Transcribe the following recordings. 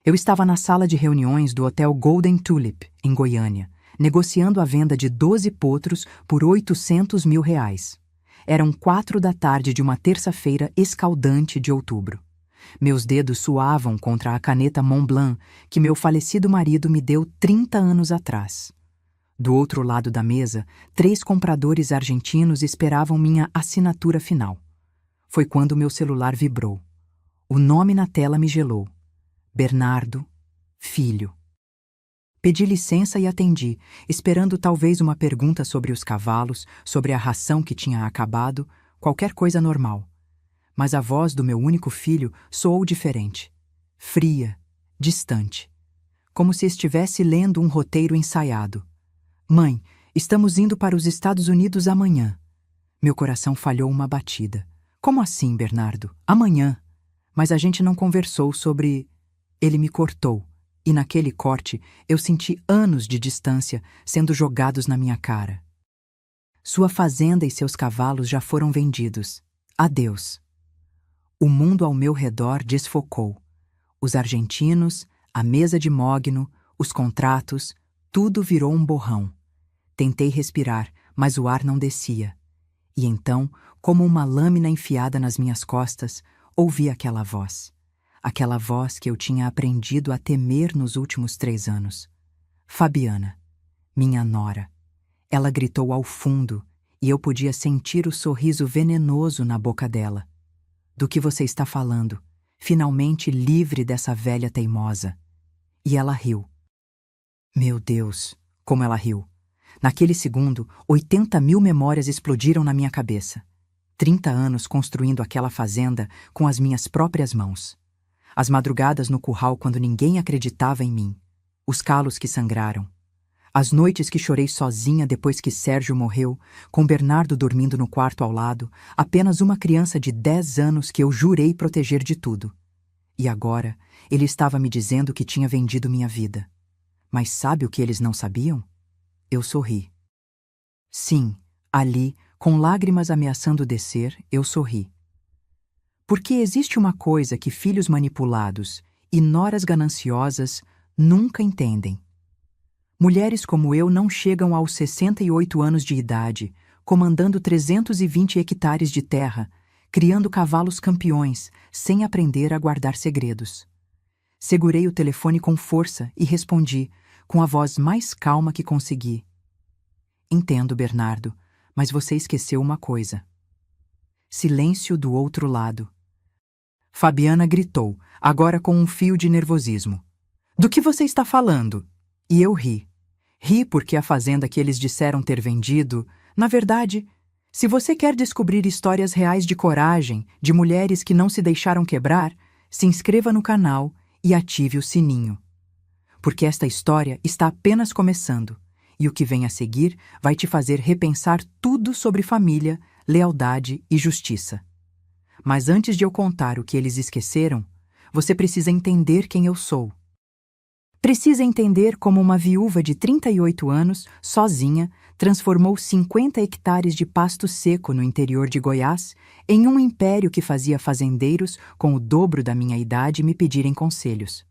Eu estava na sala de reuniões do Hotel Golden Tulip, em Goiânia, negociando a venda de 12 potros por R$ 800.000. Eram 4 da tarde de uma terça-feira escaldante de outubro. Meus dedos suavam contra a caneta Montblanc que meu falecido marido me deu 30 anos atrás. Do outro lado da mesa, 3 compradores argentinos esperavam minha assinatura final. Foi quando meu celular vibrou. O nome na tela me gelou. Bernardo, filho. Pedi licença e atendi, esperando talvez uma pergunta sobre os cavalos, sobre a ração que tinha acabado, qualquer coisa normal. Mas a voz do meu único filho soou diferente. Fria, distante. Como se estivesse lendo um roteiro ensaiado. Mãe, estamos indo para os Estados Unidos amanhã. Meu coração falhou uma batida. Como assim, Bernardo? Amanhã? Mas a gente não conversou sobre... Ele me cortou, e naquele corte eu senti anos de distância sendo jogados na minha cara. Sua fazenda e seus cavalos já foram vendidos. Adeus. O mundo ao meu redor desfocou. Os argentinos, a mesa de mogno, os contratos, tudo virou um borrão. Tentei respirar, mas o ar não descia. E então, como uma lâmina enfiada nas minhas costas, ouvi aquela voz. Aquela voz que eu tinha aprendido a temer nos últimos 3 anos. Fabiana, minha nora. Ela gritou ao fundo e eu podia sentir o sorriso venenoso na boca dela. Do que você está falando? Finalmente livre dessa velha teimosa. E ela riu. Meu Deus, como ela riu. Naquele segundo, 80.000 memórias explodiram na minha cabeça. 30 anos construindo aquela fazenda com as minhas próprias mãos. As madrugadas no curral quando ninguém acreditava em mim. Os calos que sangraram. As noites que chorei sozinha depois que Sérgio morreu, com Bernardo dormindo no quarto ao lado, apenas uma criança de 10 anos que eu jurei proteger de tudo. E agora, ele estava me dizendo que tinha vendido minha vida. Mas sabe o que eles não sabiam? Eu sorri. Sim, ali, com lágrimas ameaçando descer, eu sorri. Porque existe uma coisa que filhos manipulados e noras gananciosas nunca entendem. Mulheres como eu não chegam aos 68 anos de idade, comandando 320 hectares de terra, criando cavalos campeões, sem aprender a guardar segredos. Segurei o telefone com força e respondi, com a voz mais calma que consegui. Entendo, Bernardo, mas você esqueceu uma coisa. Silêncio do outro lado. Fabiana gritou, agora com um fio de nervosismo. Do que você está falando? E eu ri. Ri porque a fazenda que eles disseram ter vendido, na verdade, se você quer descobrir histórias reais de coragem, de mulheres que não se deixaram quebrar, se inscreva no canal e ative o sininho. Porque esta história está apenas começando, e o que vem a seguir vai te fazer repensar tudo sobre família, lealdade e justiça. Mas antes de eu contar o que eles esqueceram, você precisa entender quem eu sou. Precisa entender como uma viúva de 38 anos, sozinha, transformou 50 hectares de pasto seco no interior de Goiás em um império que fazia fazendeiros com o dobro da minha idade me pedirem conselhos.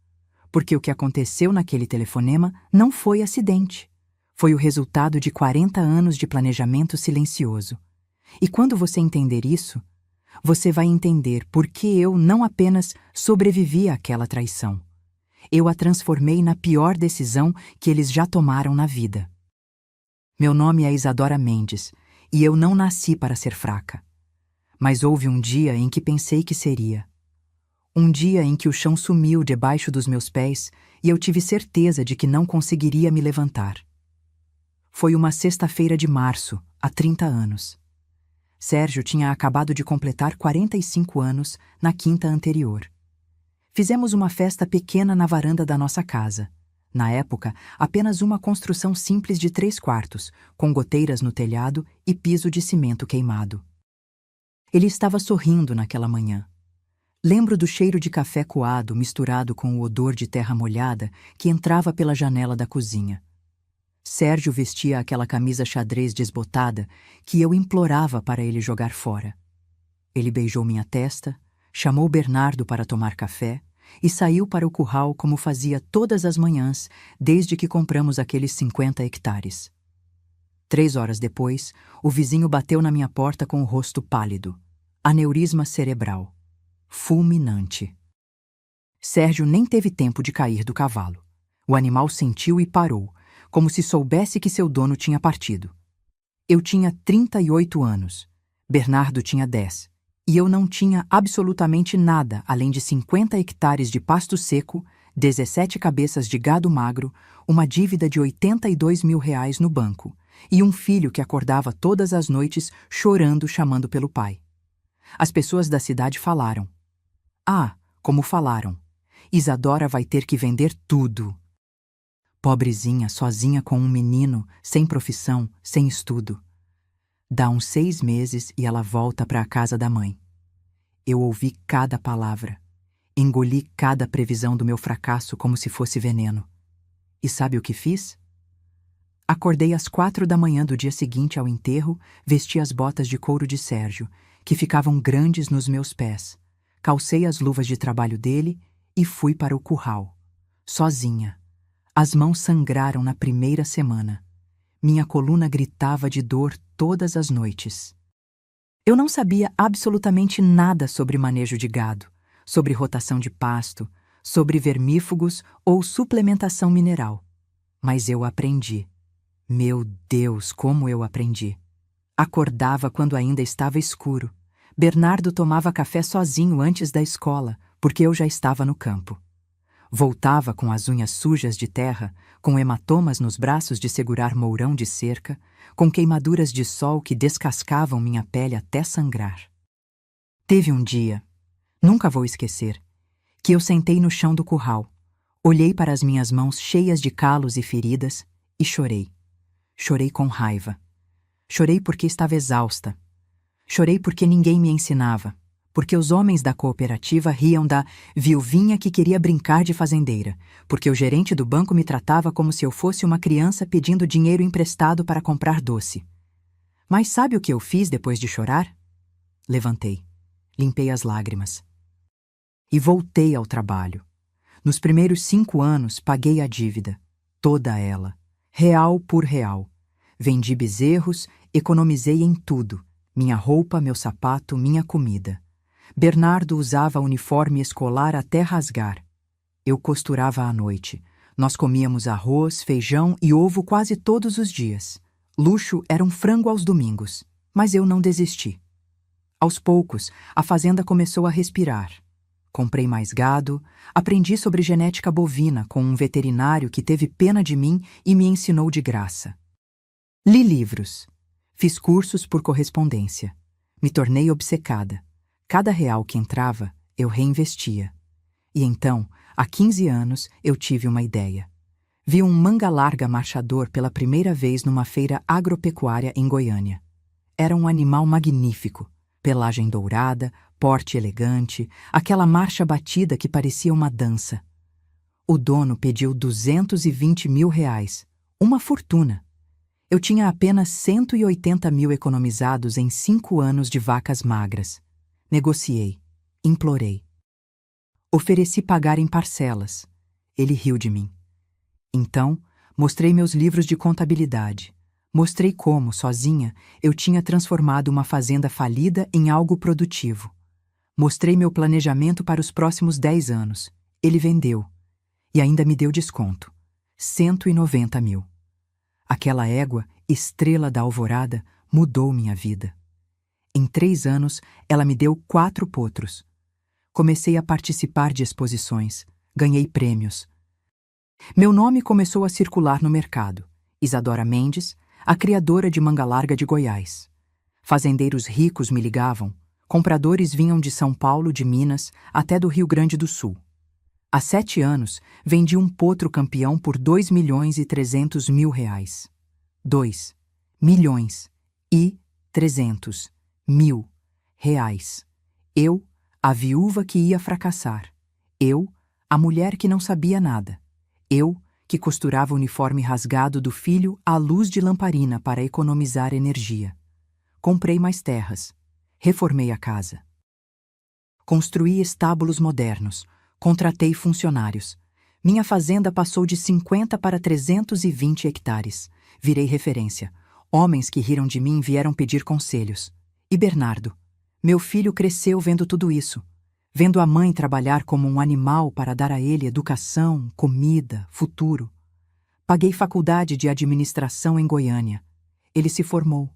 Porque o que aconteceu naquele telefonema não foi acidente. Foi o resultado de 40 anos de planejamento silencioso. E quando você entender isso, você vai entender por que eu não apenas sobrevivi àquela traição. Eu a transformei na pior decisão que eles já tomaram na vida. Meu nome é Isadora Mendes, e eu não nasci para ser fraca. Mas houve um dia em que pensei que seria. Um dia em que o chão sumiu debaixo dos meus pés e eu tive certeza de que não conseguiria me levantar. Foi uma sexta-feira de março, há 30 anos. Sérgio tinha acabado de completar 45 anos na quinta anterior. Fizemos uma festa pequena na varanda da nossa casa. Na época, apenas uma construção simples de 3 quartos, com goteiras no telhado e piso de cimento queimado. Ele estava sorrindo naquela manhã. Lembro do cheiro de café coado misturado com o odor de terra molhada que entrava pela janela da cozinha. Sérgio vestia aquela camisa xadrez desbotada que eu implorava para ele jogar fora. Ele beijou minha testa, chamou Bernardo para tomar café e saiu para o curral como fazia todas as manhãs desde que compramos aqueles 50 hectares. 3 horas depois, o vizinho bateu na minha porta com o rosto pálido. Aneurisma cerebral. Fulminante. Sérgio nem teve tempo de cair do cavalo. O animal sentiu e parou, como se soubesse que seu dono tinha partido. Eu tinha 38 anos. Bernardo tinha 10. E eu não tinha absolutamente nada além de 50 hectares de pasto seco, 17 cabeças de gado magro, uma dívida de R$ 82.000 no banco e um filho que acordava todas as noites chorando, chamando pelo pai. As pessoas da cidade falaram. Ah, como falaram. Isadora vai ter que vender tudo. Pobrezinha, sozinha com um menino, sem profissão, sem estudo. Dá uns 6 meses e ela volta para a casa da mãe. Eu ouvi cada palavra. Engoli cada previsão do meu fracasso como se fosse veneno. E sabe o que fiz? Acordei às 4 da manhã do dia seguinte ao enterro, vesti as botas de couro de Sérgio, que ficavam grandes nos meus pés, calcei as luvas de trabalho dele e fui para o curral. Sozinha. As mãos sangraram na primeira semana. Minha coluna gritava de dor todas as noites. Eu não sabia absolutamente nada sobre manejo de gado, sobre rotação de pasto, sobre vermífugos ou suplementação mineral. Mas eu aprendi. Meu Deus, como eu aprendi! Acordava quando ainda estava escuro. Bernardo tomava café sozinho antes da escola, porque eu já estava no campo. Voltava com as unhas sujas de terra, com hematomas nos braços de segurar mourão de cerca, com queimaduras de sol que descascavam minha pele até sangrar. Teve um dia, nunca vou esquecer, que eu sentei no chão do curral, olhei para as minhas mãos cheias de calos e feridas e chorei. Chorei com raiva. Chorei porque estava exausta. Chorei porque ninguém me ensinava, porque os homens da cooperativa riam da viuvinha que queria brincar de fazendeira, porque o gerente do banco me tratava como se eu fosse uma criança pedindo dinheiro emprestado para comprar doce. Mas sabe o que eu fiz depois de chorar? Levantei, limpei as lágrimas. E voltei ao trabalho. Nos primeiros 5 anos paguei a dívida, toda ela, real por real. Vendi bezerros, economizei em tudo, minha roupa, meu sapato, minha comida. Bernardo usava uniforme escolar até rasgar. Eu costurava à noite. Nós comíamos arroz, feijão e ovo quase todos os dias. Luxo era um frango aos domingos, mas eu não desisti. Aos poucos, a fazenda começou a respirar. Comprei mais gado, aprendi sobre genética bovina com um veterinário que teve pena de mim e me ensinou de graça. Li livros. Fiz cursos por correspondência. Me tornei obcecada. Cada real que entrava, eu reinvestia. E então, há 15 anos, eu tive uma ideia. Vi um manga-larga marchador pela primeira vez numa feira agropecuária em Goiânia. Era um animal magnífico, pelagem dourada, porte elegante, aquela marcha batida que parecia uma dança. O dono pediu R$ 220.000, uma fortuna. Eu tinha apenas 180 mil economizados em 5 anos de vacas magras. Negociei, implorei. Ofereci pagar em parcelas. Ele riu de mim. Então, mostrei meus livros de contabilidade. Mostrei como, sozinha, eu tinha transformado uma fazenda falida em algo produtivo. Mostrei meu planejamento para os próximos 10 anos. Ele vendeu. E ainda me deu desconto. 190 mil. Aquela égua, estrela da alvorada, mudou minha vida. Em 3 anos, ela me deu 4 potros. Comecei a participar de exposições. Ganhei prêmios. Meu nome começou a circular no mercado. Isadora Mendes, a criadora de manga-larga de Goiás. Fazendeiros ricos me ligavam. Compradores vinham de São Paulo, de Minas, até do Rio Grande do Sul. Há 7 anos, vendi um potro campeão por R$ 2.300.000. 2.300.000 reais. Eu, a viúva que ia fracassar. Eu, a mulher que não sabia nada. Eu, que costurava o uniforme rasgado do filho à luz de lamparina para economizar energia. Comprei mais terras. Reformei a casa. Construí estábulos modernos. Contratei funcionários. Minha fazenda passou de 50 para 320 hectares. Virei referência. Homens que riram de mim vieram pedir conselhos. E Bernardo? Meu filho cresceu vendo tudo isso. Vendo a mãe trabalhar como um animal para dar a ele educação, comida, futuro. Paguei faculdade de administração em Goiânia. Ele se formou.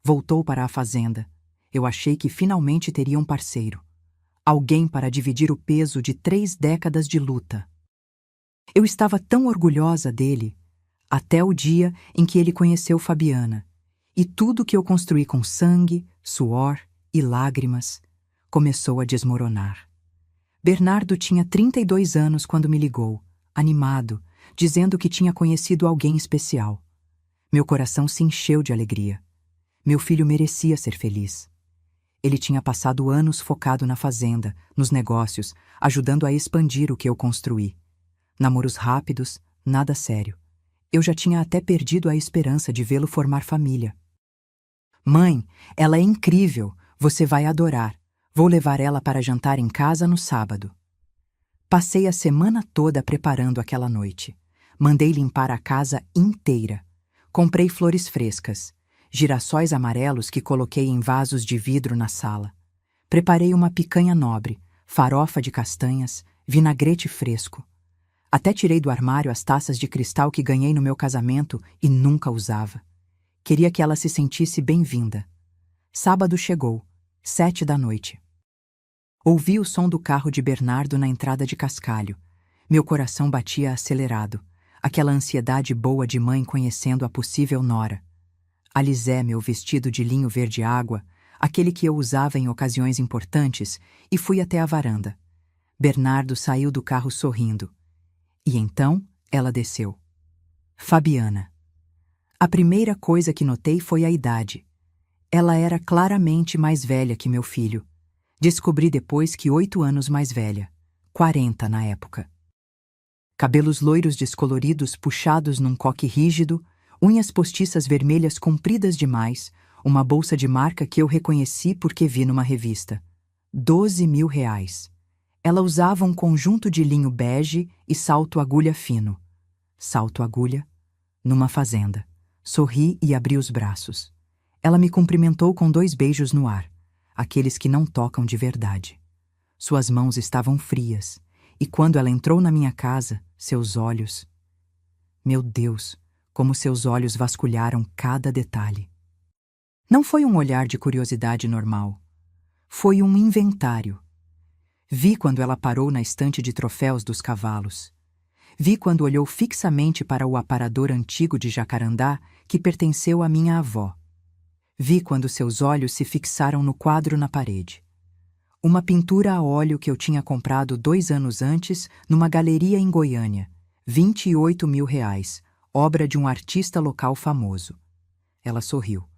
Voltou para a fazenda. Eu achei que finalmente teria um parceiro. Alguém para dividir o peso de 3 décadas de luta. Eu estava tão orgulhosa dele, até o dia em que ele conheceu Fabiana, e tudo que eu construí com sangue, suor e lágrimas começou a desmoronar. Bernardo tinha 32 anos quando me ligou, animado, dizendo que tinha conhecido alguém especial. Meu coração se encheu de alegria. Meu filho merecia ser feliz. Ele tinha passado anos focado na fazenda, nos negócios, ajudando a expandir o que eu construí. Namoros rápidos, nada sério. Eu já tinha até perdido a esperança de vê-lo formar família. Mãe, ela é incrível, você vai adorar. Vou levar ela para jantar em casa no sábado. Passei a semana toda preparando aquela noite. Mandei limpar a casa inteira. Comprei flores frescas, girassóis amarelos que coloquei em vasos de vidro na sala. Preparei uma picanha nobre, farofa de castanhas, vinagrete fresco. Até tirei do armário as taças de cristal que ganhei no meu casamento e nunca usava. Queria que ela se sentisse bem-vinda. Sábado chegou, 7 da noite. Ouvi o som do carro de Bernardo na entrada de Cascalho. Meu coração batia acelerado, aquela ansiedade boa de mãe conhecendo a possível nora. Alisei meu vestido de linho verde água, aquele que eu usava em ocasiões importantes, e fui até a varanda. Bernardo saiu do carro sorrindo. E então ela desceu. Fabiana. A primeira coisa que notei foi a idade. Ela era claramente mais velha que meu filho. Descobri depois que 8 anos mais velha, 40 na época. Cabelos loiros descoloridos puxados num coque rígido, unhas postiças vermelhas compridas demais, uma bolsa de marca que eu reconheci porque vi numa revista. 12.000 reais. Ela usava um conjunto de linho bege e salto agulha fino. Salto agulha, numa fazenda. Sorri e abri os braços. Ela me cumprimentou com 2 beijos no ar, aqueles que não tocam de verdade. Suas mãos estavam frias, e quando ela entrou na minha casa, seus olhos... Meu Deus, como seus olhos vasculharam cada detalhe. Não foi um olhar de curiosidade normal. Foi um inventário. Vi quando ela parou na estante de troféus dos cavalos. Vi quando olhou fixamente para o aparador antigo de jacarandá que pertenceu à minha avó. Vi quando seus olhos se fixaram no quadro na parede. Uma pintura a óleo que eu tinha comprado 2 anos antes numa galeria em Goiânia, 28.000 reais, obra de um artista local famoso. Ela sorriu.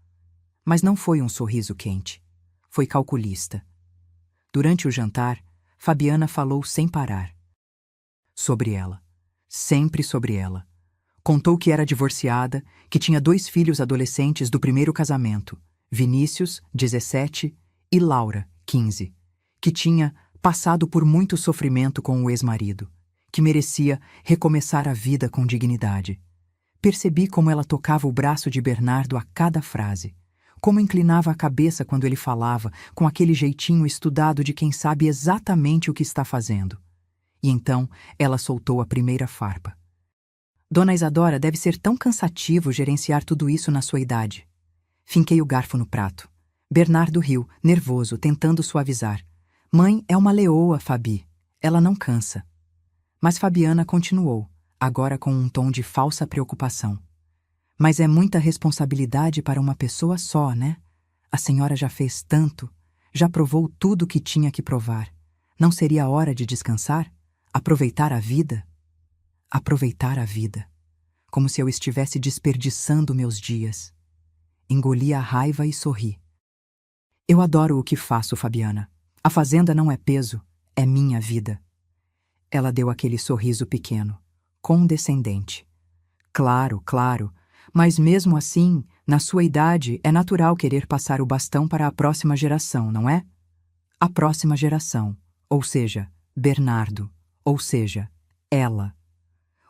Mas não foi um sorriso quente. Foi calculista. Durante o jantar, Fabiana falou sem parar. Sobre ela. Sempre sobre ela. Contou que era divorciada, que tinha 2 filhos adolescentes do primeiro casamento, Vinícius, 17, e Laura, 15, que tinha passado por muito sofrimento com o ex-marido, que merecia recomeçar a vida com dignidade. Percebi como ela tocava o braço de Bernardo a cada frase, como inclinava a cabeça quando ele falava, com aquele jeitinho estudado de quem sabe exatamente o que está fazendo. E então ela soltou a primeira farpa. Dona Isadora, deve ser tão cansativo gerenciar tudo isso na sua idade. Finquei o garfo no prato. Bernardo riu, nervoso, tentando suavizar. Mãe é uma leoa, Fabi. Ela não cansa. Mas Fabiana continuou, agora com um tom de falsa preocupação. Mas é muita responsabilidade para uma pessoa só, né? A senhora já fez tanto, já provou tudo o que tinha que provar. Não seria hora de descansar? Aproveitar a vida? Aproveitar a vida. Como se eu estivesse desperdiçando meus dias. Engoli a raiva e sorri. Eu adoro o que faço, Fabiana. A fazenda não é peso, é minha vida. Ela deu aquele sorriso pequeno, condescendente. Claro, claro. Mas mesmo assim, na sua idade, é natural querer passar o bastão para a próxima geração, não é? A próxima geração, ou seja, Bernardo, ou seja, ela.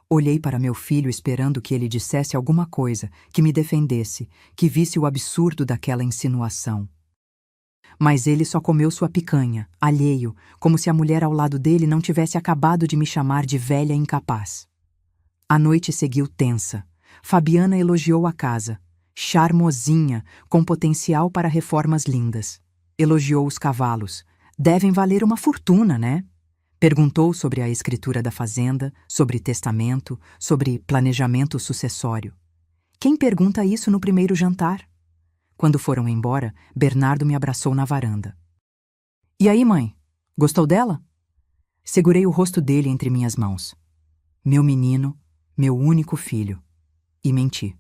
Olhei para meu filho esperando que ele dissesse alguma coisa, que me defendesse, que visse o absurdo daquela insinuação. Mas ele só comeu sua picanha, alheio, como se a mulher ao lado dele não tivesse acabado de me chamar de velha incapaz. A noite seguiu tensa. Fabiana elogiou a casa. Charmosinha, com potencial para reformas lindas. Elogiou os cavalos. Devem valer uma fortuna, né? Perguntou sobre a escritura da fazenda, sobre testamento, sobre planejamento sucessório. Quem pergunta isso no primeiro jantar? Quando foram embora, Bernardo me abraçou na varanda. E aí, mãe? Gostou dela? Segurei o rosto dele entre minhas mãos. Meu menino, meu único filho. E menti.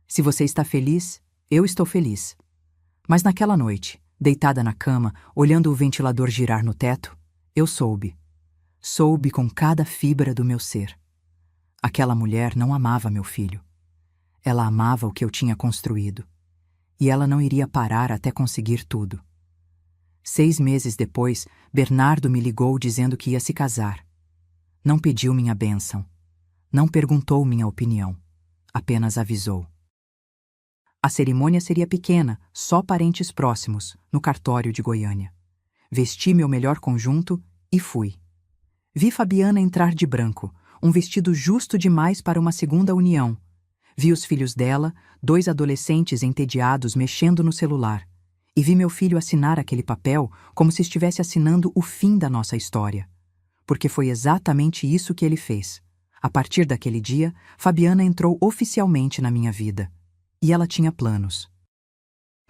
Se você está feliz, eu estou feliz. Mas naquela noite, deitada na cama, olhando o ventilador girar no teto, eu soube. Soube com cada fibra do meu ser. Aquela mulher não amava meu filho. Ela amava o que eu tinha construído. E ela não iria parar até conseguir tudo. 6 meses depois, Bernardo me ligou dizendo que ia se casar. Não pediu minha bênção. Não perguntou minha opinião. Apenas avisou. A cerimônia seria pequena, só parentes próximos, no cartório de Goiânia. Vesti meu melhor conjunto e fui. Vi Fabiana entrar de branco, um vestido justo demais para uma segunda união. Vi os filhos dela, 2 adolescentes entediados mexendo no celular. E vi meu filho assinar aquele papel como se estivesse assinando o fim da nossa história. Porque foi exatamente isso que ele fez. A partir daquele dia, Fabiana entrou oficialmente na minha vida. E ela tinha planos.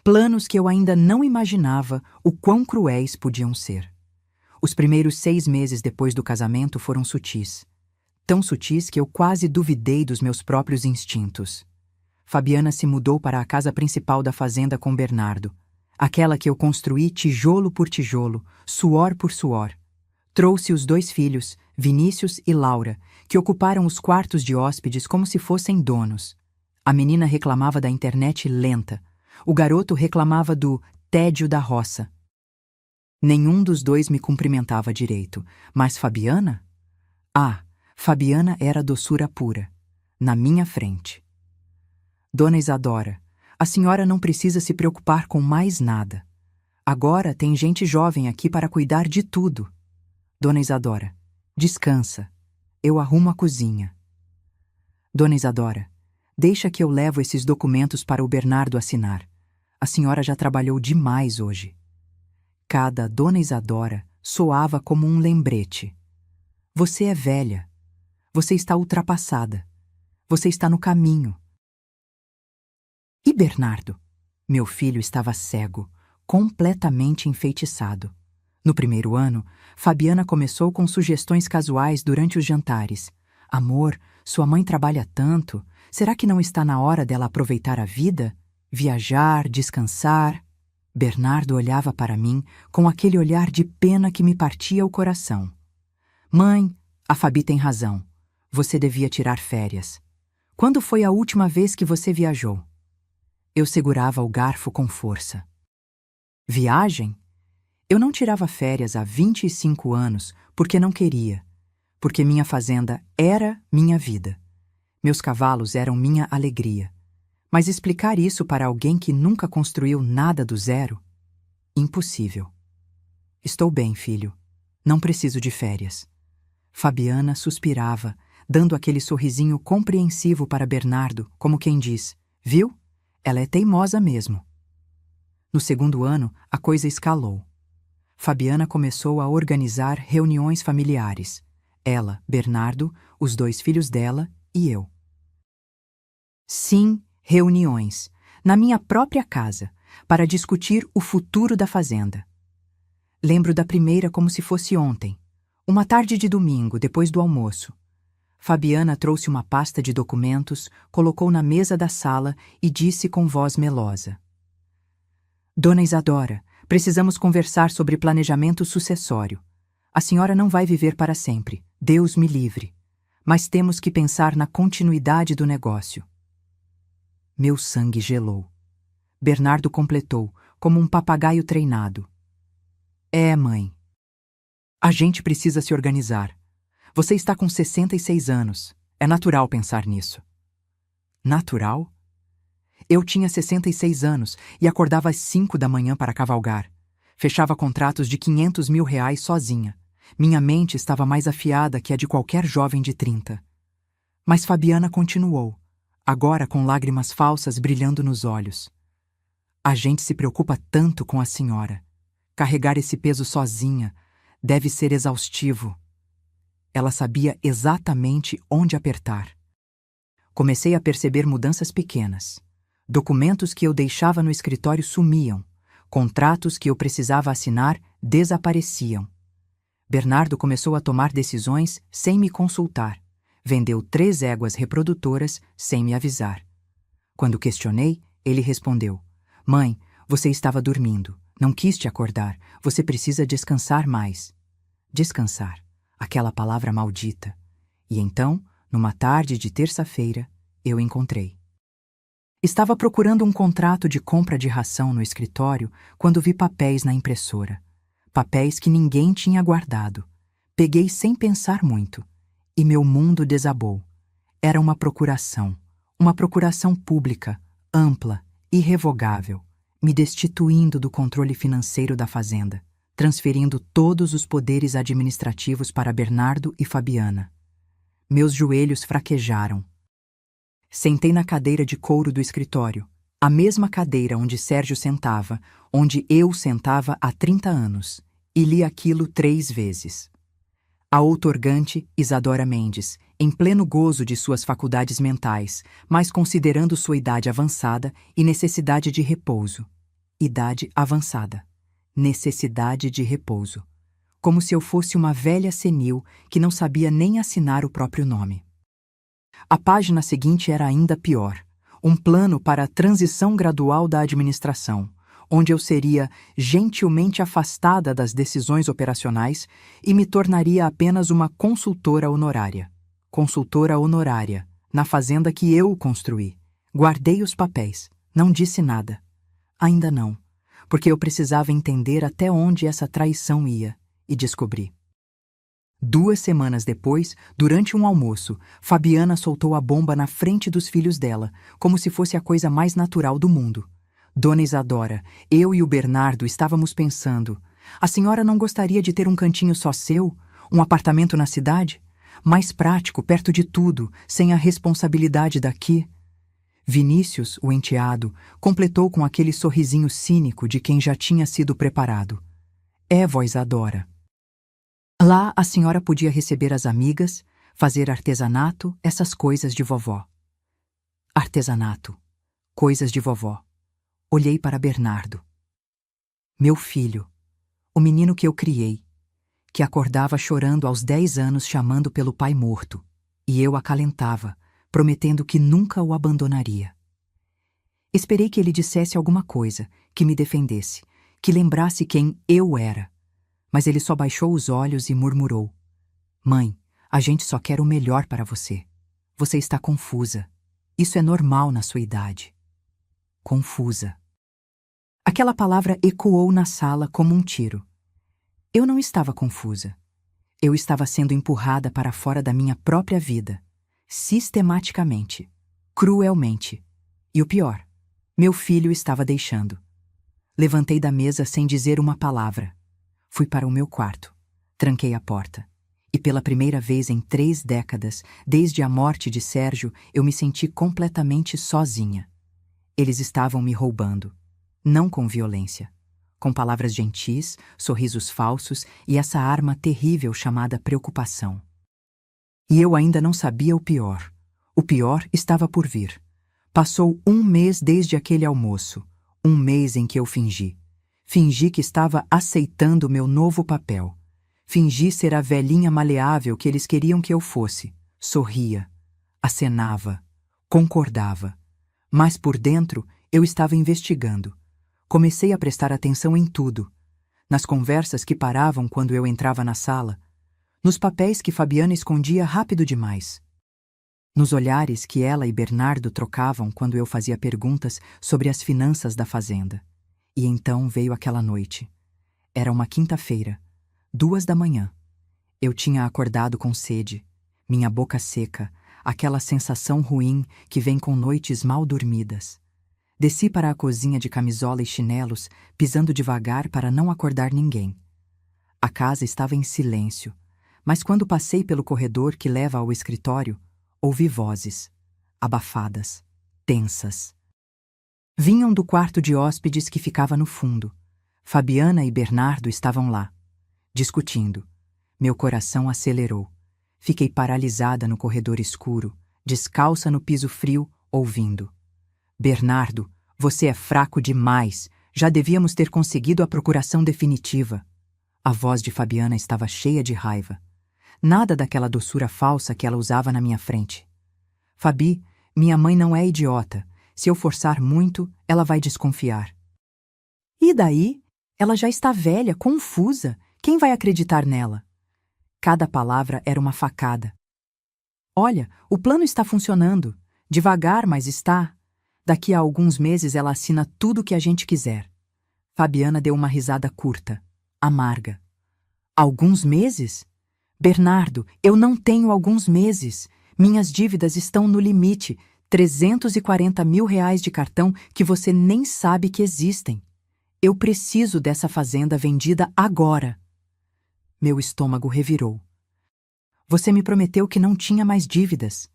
Planos que eu ainda não imaginava o quão cruéis podiam ser. Os primeiros 6 meses depois do casamento foram sutis. Tão sutis que eu quase duvidei dos meus próprios instintos. Fabiana se mudou para a casa principal da fazenda com Bernardo. Aquela que eu construí tijolo por tijolo, suor por suor. Trouxe os 2 filhos, Vinícius e Laura, que ocuparam os quartos de hóspedes como se fossem donos. A menina reclamava da internet lenta. O garoto reclamava do tédio da roça. Nenhum dos 2 me cumprimentava direito, mas Fabiana? Fabiana era doçura pura, na minha frente. Dona Isadora, a senhora não precisa se preocupar com mais nada. Agora tem gente jovem aqui para cuidar de tudo. Dona Isadora, descansa. Eu arrumo a cozinha. Dona Isadora, deixa que eu levo esses documentos para o Bernardo assinar. A senhora já trabalhou demais hoje. Cada Dona Isadora soava como um lembrete. Você é velha. Você está ultrapassada. Você está no caminho. E Bernardo? Meu filho estava cego, completamente enfeitiçado. No primeiro ano, Fabiana começou com sugestões casuais durante os jantares. Amor, sua mãe trabalha tanto. Será que não está na hora dela aproveitar a vida? Viajar, descansar? Bernardo olhava para mim com aquele olhar de pena que me partia o coração. Mãe, a Fabi tem razão. Você devia tirar férias. Quando foi a última vez que você viajou? Eu segurava o garfo com força. Viagem? Eu não tirava férias há 25 anos porque não queria. Porque minha fazenda era minha vida. Meus cavalos eram minha alegria. Mas explicar isso para alguém que nunca construiu nada do zero? Impossível. Estou bem, filho. Não preciso de férias. Fabiana suspirava, dando aquele sorrisinho compreensivo para Bernardo, como quem diz, viu? Ela é teimosa mesmo. No segundo ano, a coisa escalou. Fabiana começou a organizar reuniões familiares. Ela, Bernardo, os 2 filhos dela e eu. Sim, reuniões, na minha própria casa, para discutir o futuro da fazenda. Lembro da primeira como se fosse ontem, uma tarde de domingo, depois do almoço. Fabiana trouxe uma pasta de documentos, colocou na mesa da sala e disse com voz melosa. Dona Isadora, precisamos conversar sobre planejamento sucessório. A senhora não vai viver para sempre, Deus me livre. Mas temos que pensar na continuidade do negócio. Meu sangue gelou. Bernardo completou, como um papagaio treinado. É, mãe. A gente precisa se organizar. Você está com 66 anos. É natural pensar nisso. Natural? Eu tinha 66 anos e acordava às 5 da manhã para cavalgar. Fechava contratos de R$ 500.000 sozinha. Minha mente estava mais afiada que a de qualquer jovem de 30. Mas Fabiana continuou, agora com lágrimas falsas brilhando nos olhos. A gente se preocupa tanto com a senhora. Carregar esse peso sozinha deve ser exaustivo. Ela sabia exatamente onde apertar. Comecei a perceber mudanças pequenas. Documentos que eu deixava no escritório sumiam. Contratos que eu precisava assinar desapareciam. Bernardo começou a tomar decisões sem me consultar. Vendeu 3 éguas reprodutoras sem me avisar. Quando questionei, ele respondeu: Mãe, você estava dormindo. Não quis te acordar. Você precisa descansar mais. Descansar. Aquela palavra maldita. E então, numa tarde de terça-feira, eu encontrei. Estava procurando um contrato de compra de ração no escritório quando vi papéis na impressora. Papéis que ninguém tinha guardado. Peguei sem pensar muito. E meu mundo desabou. Era uma procuração pública, ampla, irrevogável, me destituindo do controle financeiro da fazenda, transferindo todos os poderes administrativos para Bernardo e Fabiana. Meus joelhos fraquejaram. Sentei na cadeira de couro do escritório, a mesma cadeira onde Sérgio sentava, onde eu sentava há 30 anos, e li aquilo 3 vezes. A outorgante Isadora Mendes, em pleno gozo de suas faculdades mentais, mas considerando sua idade avançada e necessidade de repouso. Idade avançada. Necessidade de repouso. Como se eu fosse uma velha senil que não sabia nem assinar o próprio nome. A página seguinte era ainda pior. Um plano para a transição gradual da administração, onde eu seria gentilmente afastada das decisões operacionais e me tornaria apenas uma consultora honorária. Consultora honorária, na fazenda que eu construí. Guardei os papéis, não disse nada. Ainda não, porque eu precisava entender até onde essa traição ia, e descobri. 2 semanas depois, durante um almoço, Fabiana soltou a bomba na frente dos filhos dela, como se fosse a coisa mais natural do mundo. Dona Isadora, eu e o Bernardo estávamos pensando: a senhora não gostaria de ter um cantinho só seu? Um apartamento na cidade? Mais prático, perto de tudo, sem a responsabilidade daqui? Vinícius, o enteado, completou com aquele sorrisinho cínico de quem já tinha sido preparado. É, vó Isadora. Lá a senhora podia receber as amigas, fazer artesanato, essas coisas de vovó. Artesanato. Coisas de vovó. Olhei para Bernardo. Meu filho, o menino que eu criei, que acordava chorando aos 10 anos chamando pelo pai morto, e eu acalentava, prometendo que nunca o abandonaria. Esperei que ele dissesse alguma coisa, que me defendesse, que lembrasse quem eu era, mas ele só baixou os olhos e murmurou: Mãe, a gente só quer o melhor para você. Você está confusa. Isso é normal na sua idade. Confusa. Aquela palavra ecoou na sala como um tiro. Eu não estava confusa. Eu estava sendo empurrada para fora da minha própria vida, sistematicamente, cruelmente. E o pior, meu filho estava deixando. Levantei da mesa sem dizer uma palavra. Fui para o meu quarto. Tranquei a porta. E pela primeira vez em 3 décadas, desde a morte de Sérgio, eu me senti completamente sozinha. Eles estavam me roubando. Não com violência. Com palavras gentis, sorrisos falsos e essa arma terrível chamada preocupação. E eu ainda não sabia o pior. O pior estava por vir. Passou 1 mês desde aquele almoço. 1 mês em que eu fingi. Fingi que estava aceitando meu novo papel. Fingi ser a velhinha maleável que eles queriam que eu fosse. Sorria, acenava, concordava. Mas por dentro eu estava investigando. Comecei a prestar atenção em tudo. Nas conversas que paravam quando eu entrava na sala. Nos papéis que Fabiana escondia rápido demais. Nos olhares que ela e Bernardo trocavam quando eu fazia perguntas sobre as finanças da fazenda. E então veio aquela noite. Era uma quinta-feira, 2 da manhã. Eu tinha acordado com sede, minha boca seca, aquela sensação ruim que vem com noites mal dormidas. Desci para a cozinha de camisola e chinelos, pisando devagar para não acordar ninguém. A casa estava em silêncio, mas quando passei pelo corredor que leva ao escritório, ouvi vozes, abafadas, tensas. Vinham do quarto de hóspedes que ficava no fundo. Fabiana e Bernardo estavam lá, discutindo. Meu coração acelerou. Fiquei paralisada no corredor escuro, descalça no piso frio, ouvindo. Bernardo, você é fraco demais. Já devíamos ter conseguido a procuração definitiva. A voz de Fabiana estava cheia de raiva. Nada daquela doçura falsa que ela usava na minha frente. Fabi, minha mãe não é idiota. Se eu forçar muito, ela vai desconfiar. E daí? Ela já está velha, confusa. Quem vai acreditar nela? Cada palavra era uma facada. Olha, o plano está funcionando. Devagar, mas está. Daqui a alguns meses ela assina tudo o que a gente quiser. Fabiana deu uma risada curta, amarga. Alguns meses? Bernardo, eu não tenho alguns meses. Minhas dívidas estão no limite. 340 mil reais de cartão que você nem sabe que existem. Eu preciso dessa fazenda vendida agora. Meu estômago revirou. Você me prometeu que não tinha mais dívidas.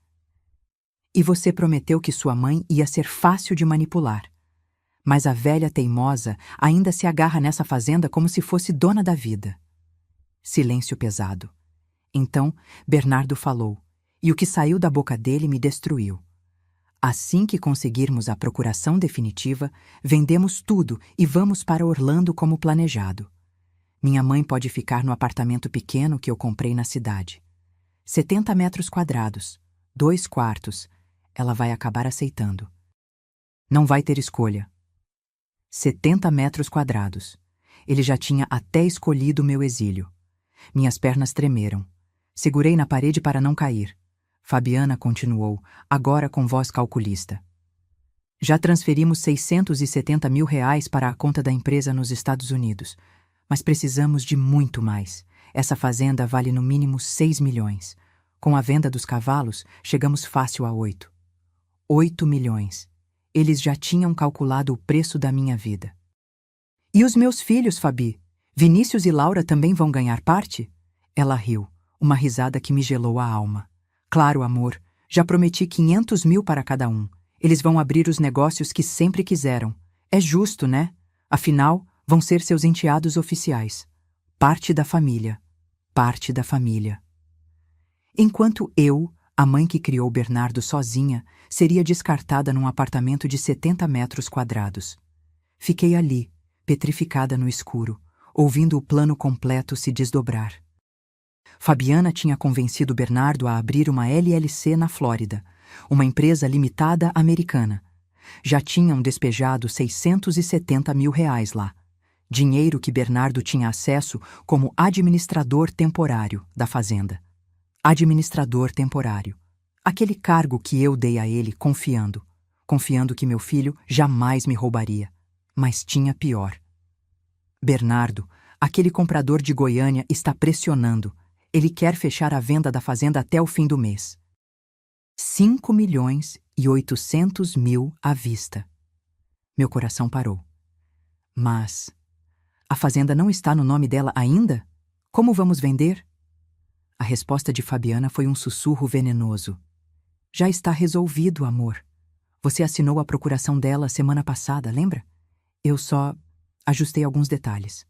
E você prometeu que sua mãe ia ser fácil de manipular. Mas a velha teimosa ainda se agarra nessa fazenda como se fosse dona da vida. Silêncio pesado. Então, Bernardo falou, e o que saiu da boca dele me destruiu. Assim que conseguirmos a procuração definitiva, vendemos tudo e vamos para Orlando como planejado. Minha mãe pode ficar no apartamento pequeno que eu comprei na cidade. 70 metros quadrados, 2 quartos. Ela vai acabar aceitando. Não vai ter escolha. 70 metros quadrados. Ele já tinha até escolhido meu exílio. Minhas pernas tremeram. Segurei na parede para não cair. Fabiana continuou, agora com voz calculista. Já transferimos 670 mil reais para a conta da empresa nos Estados Unidos. Mas precisamos de muito mais. Essa fazenda vale no mínimo 6 milhões. Com a venda dos cavalos, chegamos fácil a 8. 8 milhões. Eles já tinham calculado o preço da minha vida. E os meus filhos, Fabi? Vinícius e Laura também vão ganhar parte? Ela riu, uma risada que me gelou a alma. Claro, amor, já prometi 500 mil para cada um. Eles vão abrir os negócios que sempre quiseram. É justo, né? Afinal, vão ser seus enteados oficiais. Parte da família. Parte da família. Enquanto eu, a mãe que criou Bernardo sozinha, seria descartada num apartamento de 70 metros quadrados. Fiquei ali, petrificada no escuro, ouvindo o plano completo se desdobrar. Fabiana tinha convencido Bernardo a abrir uma LLC na Flórida, uma empresa limitada americana. Já tinham despejado 670 mil reais lá, dinheiro que Bernardo tinha acesso como administrador temporário da fazenda. Administrador temporário. Aquele cargo que eu dei a ele confiando que meu filho jamais me roubaria. Mas tinha pior. Bernardo, aquele comprador de Goiânia, está pressionando. Ele quer fechar a venda da fazenda até o fim do mês. 5 milhões e 800 mil à vista. Meu coração parou. Mas a fazenda não está no nome dela ainda? Como vamos vender? A resposta de Fabiana foi um sussurro venenoso. Já está resolvido, amor. Você assinou a procuração dela semana passada, lembra? Eu só ajustei alguns detalhes.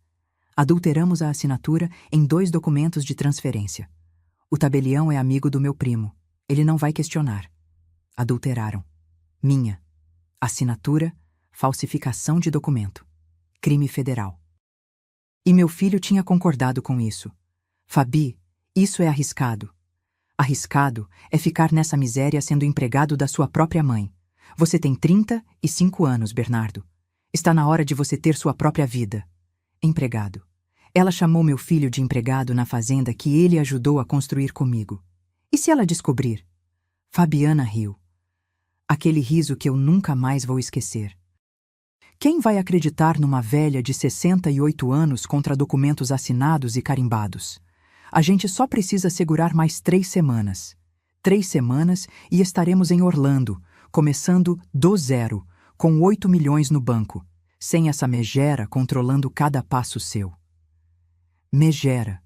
Adulteramos a assinatura em 2 documentos de transferência. O tabelião é amigo do meu primo. Ele não vai questionar. Adulteraram. Minha. Assinatura, falsificação de documento. Crime federal. E meu filho tinha concordado com isso. Fabi, isso é arriscado. Arriscado é ficar nessa miséria sendo empregado da sua própria mãe. Você tem 35 anos, Bernardo. Está na hora de você ter sua própria vida. Empregado. Ela chamou meu filho de empregado na fazenda que ele ajudou a construir comigo. E se ela descobrir? Fabiana riu. Aquele riso que eu nunca mais vou esquecer. Quem vai acreditar numa velha de 68 anos contra documentos assinados e carimbados? A gente só precisa segurar mais 3 semanas. 3 semanas e estaremos em Orlando, começando do zero, com 8 milhões no banco, sem essa megera controlando cada passo seu. Megera.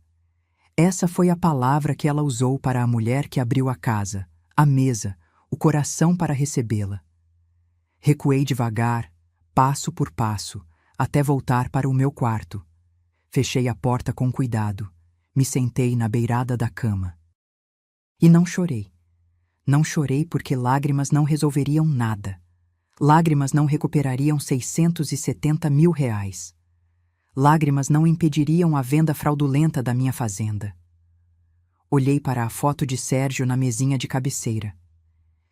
Essa foi a palavra que ela usou para a mulher que abriu a casa, a mesa, o coração para recebê-la. Recuei devagar, passo por passo, até voltar para o meu quarto. Fechei a porta com cuidado, me sentei na beirada da cama. E não chorei. Não chorei porque lágrimas não resolveriam nada. Lágrimas não recuperariam 670 mil reais. Lágrimas não impediriam a venda fraudulenta da minha fazenda. Olhei para a foto de Sérgio na mesinha de cabeceira.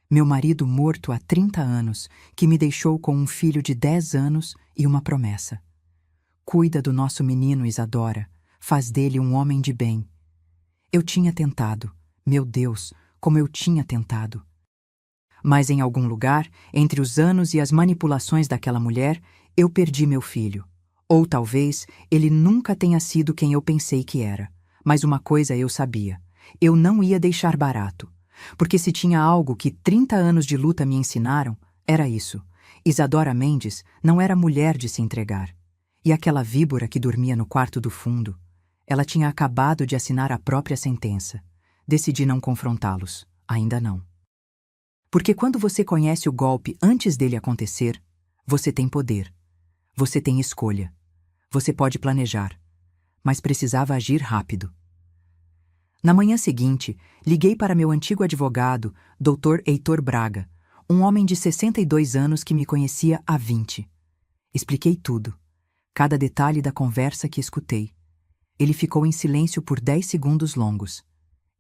Meu marido morto há 30 anos, que me deixou com um filho de 10 anos e uma promessa. Cuida do nosso menino, Isadora. Faz dele um homem de bem. Eu tinha tentado. Meu Deus, como eu tinha tentado. Mas em algum lugar, entre os anos e as manipulações daquela mulher, eu perdi meu filho. Ou talvez ele nunca tenha sido quem eu pensei que era. Mas uma coisa eu sabia. Eu não ia deixar barato. Porque se tinha algo que 30 anos de luta me ensinaram, era isso. Isadora Mendes não era mulher de se entregar. E aquela víbora que dormia no quarto do fundo, ela tinha acabado de assinar a própria sentença. Decidi não confrontá-los. Ainda não. Porque quando você conhece o golpe antes dele acontecer, você tem poder. Você tem escolha. Você pode planejar. Mas precisava agir rápido. Na manhã seguinte, liguei para meu antigo advogado, Dr. Heitor Braga, um homem de 62 anos que me conhecia há 20. Expliquei tudo, cada detalhe da conversa que escutei. Ele ficou em silêncio por 10 segundos longos.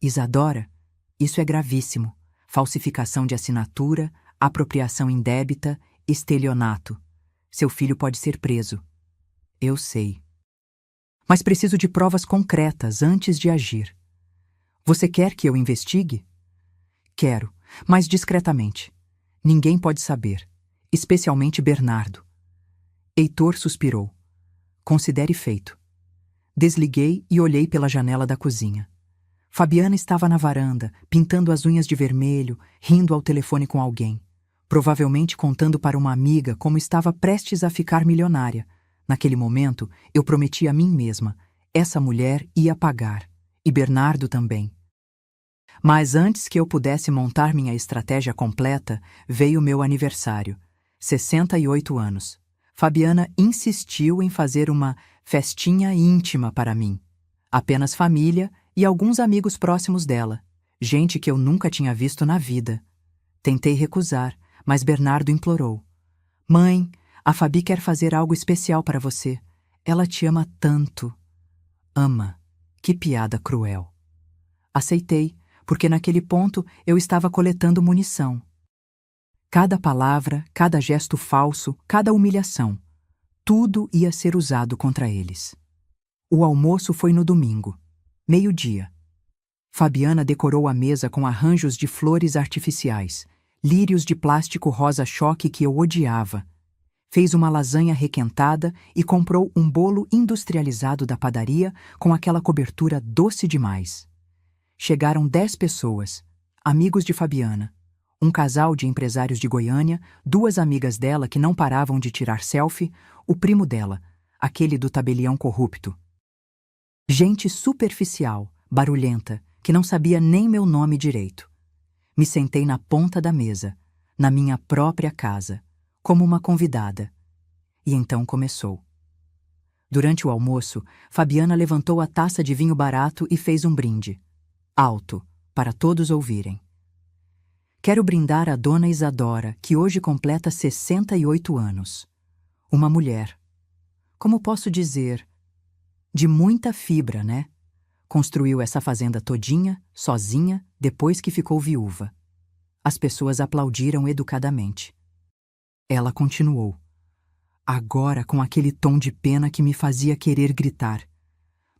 Isadora, isso é gravíssimo. Falsificação de assinatura, apropriação indébita, estelionato. Seu filho pode ser preso. Eu sei. Mas preciso de provas concretas antes de agir. Você quer que eu investigue? Quero, mas discretamente. Ninguém pode saber, especialmente Bernardo. Heitor suspirou. Considere feito. Desliguei e olhei pela janela da cozinha. Fabiana estava na varanda, pintando as unhas de vermelho, rindo ao telefone com alguém. Provavelmente contando para uma amiga como estava prestes a ficar milionária. Naquele momento, eu prometi a mim mesma, essa mulher ia pagar. E Bernardo também. Mas antes que eu pudesse montar minha estratégia completa, veio meu aniversário. 68 anos. Fabiana insistiu em fazer uma festinha íntima para mim. Apenas família e alguns amigos próximos dela. Gente que eu nunca tinha visto na vida. Tentei recusar, mas Bernardo implorou. Mãe, a Fabi quer fazer algo especial para você. Ela te ama tanto. Ama. Que piada cruel. Aceitei, porque naquele ponto eu estava coletando munição. Cada palavra, cada gesto falso, cada humilhação, tudo ia ser usado contra eles. O almoço foi no domingo, 12h. Fabiana decorou a mesa com arranjos de flores artificiais, lírios de plástico rosa-choque que eu odiava. Fez uma lasanha requentada e comprou um bolo industrializado da padaria com aquela cobertura doce demais. Chegaram 10 pessoas, amigos de Fabiana, um casal de empresários de Goiânia, 2 amigas dela que não paravam de tirar selfie, o primo dela, aquele do tabelião corrupto. Gente superficial, barulhenta, que não sabia nem meu nome direito. Me sentei na ponta da mesa, na minha própria casa, como uma convidada. E então começou. Durante o almoço, Fabiana levantou a taça de vinho barato e fez um brinde. Alto, para todos ouvirem. Quero brindar a dona Isadora, que hoje completa 68 anos. Uma mulher. Como posso dizer? De muita fibra, né? Construiu essa fazenda todinha, sozinha, depois que ficou viúva. As pessoas aplaudiram educadamente. Ela continuou, agora com aquele tom de pena que me fazia querer gritar.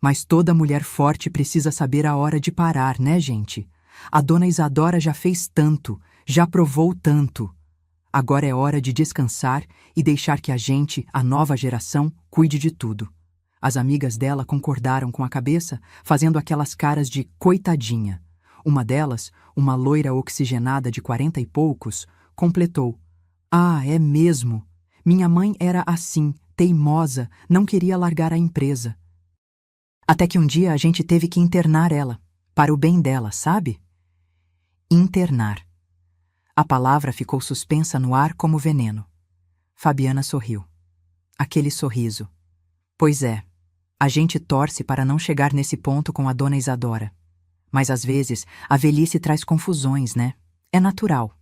Mas toda mulher forte precisa saber a hora de parar, né, gente? A dona Isadora já fez tanto, já provou tanto. Agora é hora de descansar e deixar que a gente, a nova geração, cuide de tudo. As amigas dela concordaram com a cabeça, fazendo aquelas caras de coitadinha. Uma delas, uma loira oxigenada de 40 e poucos, completou: "Ah, é mesmo. Minha mãe era assim, teimosa, não queria largar a empresa. Até que um dia a gente teve que internar ela, para o bem dela, sabe?" Internar. A palavra ficou suspensa no ar como veneno. Fabiana sorriu. Aquele sorriso. Pois é, a gente torce para não chegar nesse ponto com a dona Isadora. Mas às vezes a velhice traz confusões, né? É natural.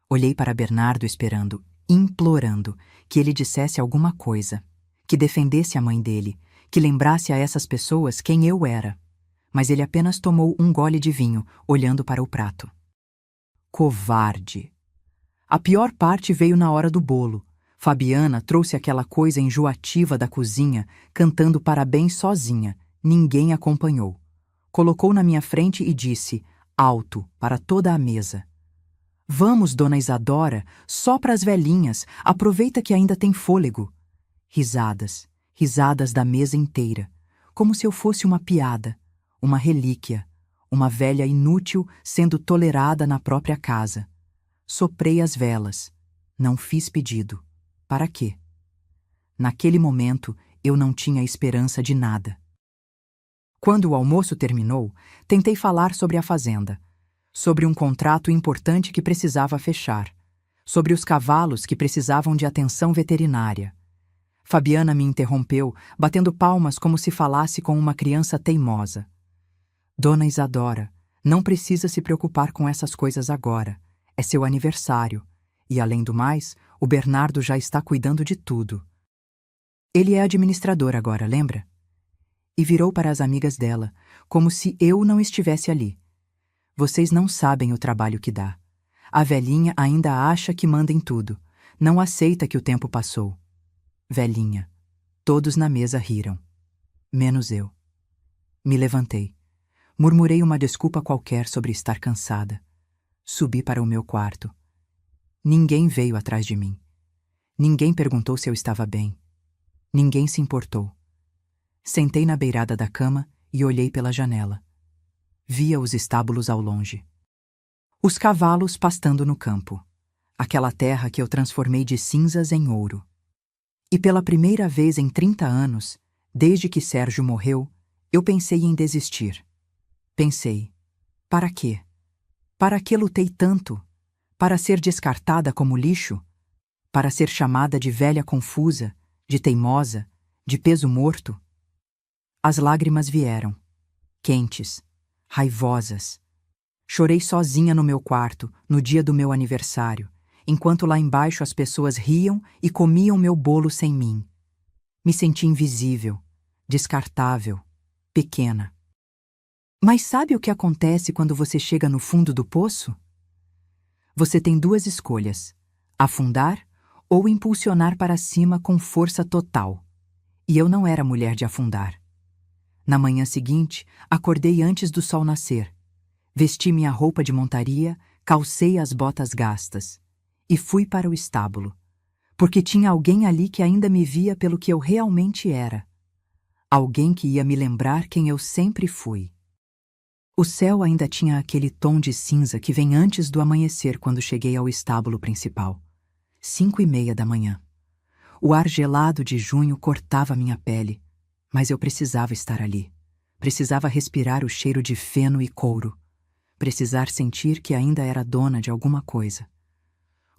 Olhei para Bernardo esperando, implorando, que ele dissesse alguma coisa, que defendesse a mãe dele, que lembrasse a essas pessoas quem eu era. Mas ele apenas tomou um gole de vinho, olhando para o prato. Covarde! A pior parte veio na hora do bolo. Fabiana trouxe aquela coisa enjoativa da cozinha, cantando parabéns sozinha. Ninguém acompanhou. Colocou na minha frente e disse, alto, para toda a mesa: "Vamos, dona Isadora, só para as velhinhas, aproveita que ainda tem fôlego." Risadas, risadas da mesa inteira, como se eu fosse uma piada, uma relíquia, uma velha inútil sendo tolerada na própria casa. Soprei as velas. Não fiz pedido. Para quê? Naquele momento, eu não tinha esperança de nada. Quando o almoço terminou, tentei falar sobre a fazenda, sobre um contrato importante que precisava fechar, sobre os cavalos que precisavam de atenção veterinária. Fabiana me interrompeu, batendo palmas como se falasse com uma criança teimosa. "Dona Isadora, não precisa se preocupar com essas coisas agora. É seu aniversário. E, além do mais, o Bernardo já está cuidando de tudo. Ele é administrador agora, lembra?" E virou para as amigas dela, como se eu não estivesse ali. "Vocês não sabem o trabalho que dá. A velhinha ainda acha que manda em tudo. Não aceita que o tempo passou." Velhinha. Todos na mesa riram. Menos eu. Me levantei. Murmurei uma desculpa qualquer sobre estar cansada. Subi para o meu quarto. Ninguém veio atrás de mim. Ninguém perguntou se eu estava bem. Ninguém se importou. Sentei na beirada da cama e olhei pela janela. Via os estábulos ao longe. Os cavalos pastando no campo. Aquela terra que eu transformei de cinzas em ouro. E pela primeira vez em 30 anos, desde que Sérgio morreu, eu pensei em desistir. Pensei, para quê? Para que lutei tanto? Para ser descartada como lixo? Para ser chamada de velha confusa, de teimosa, de peso morto? As lágrimas vieram, quentes, raivosas. Chorei sozinha no meu quarto, no dia do meu aniversário, enquanto lá embaixo as pessoas riam e comiam meu bolo sem mim. Me senti invisível, descartável, pequena. Mas sabe o que acontece quando você chega no fundo do poço? Você tem duas escolhas: afundar ou impulsionar para cima com força total. E eu não era mulher de afundar. Na manhã seguinte, acordei antes do sol nascer. Vesti minha roupa de montaria, calcei as botas gastas e fui para o estábulo, porque tinha alguém ali que ainda me via pelo que eu realmente era. Alguém que ia me lembrar quem eu sempre fui. O céu ainda tinha aquele tom de cinza que vem antes do amanhecer quando cheguei ao estábulo principal. 5:30 da manhã. O ar gelado de junho cortava minha pele, mas eu precisava estar ali. Precisava respirar o cheiro de feno e couro. Precisar sentir que ainda era dona de alguma coisa.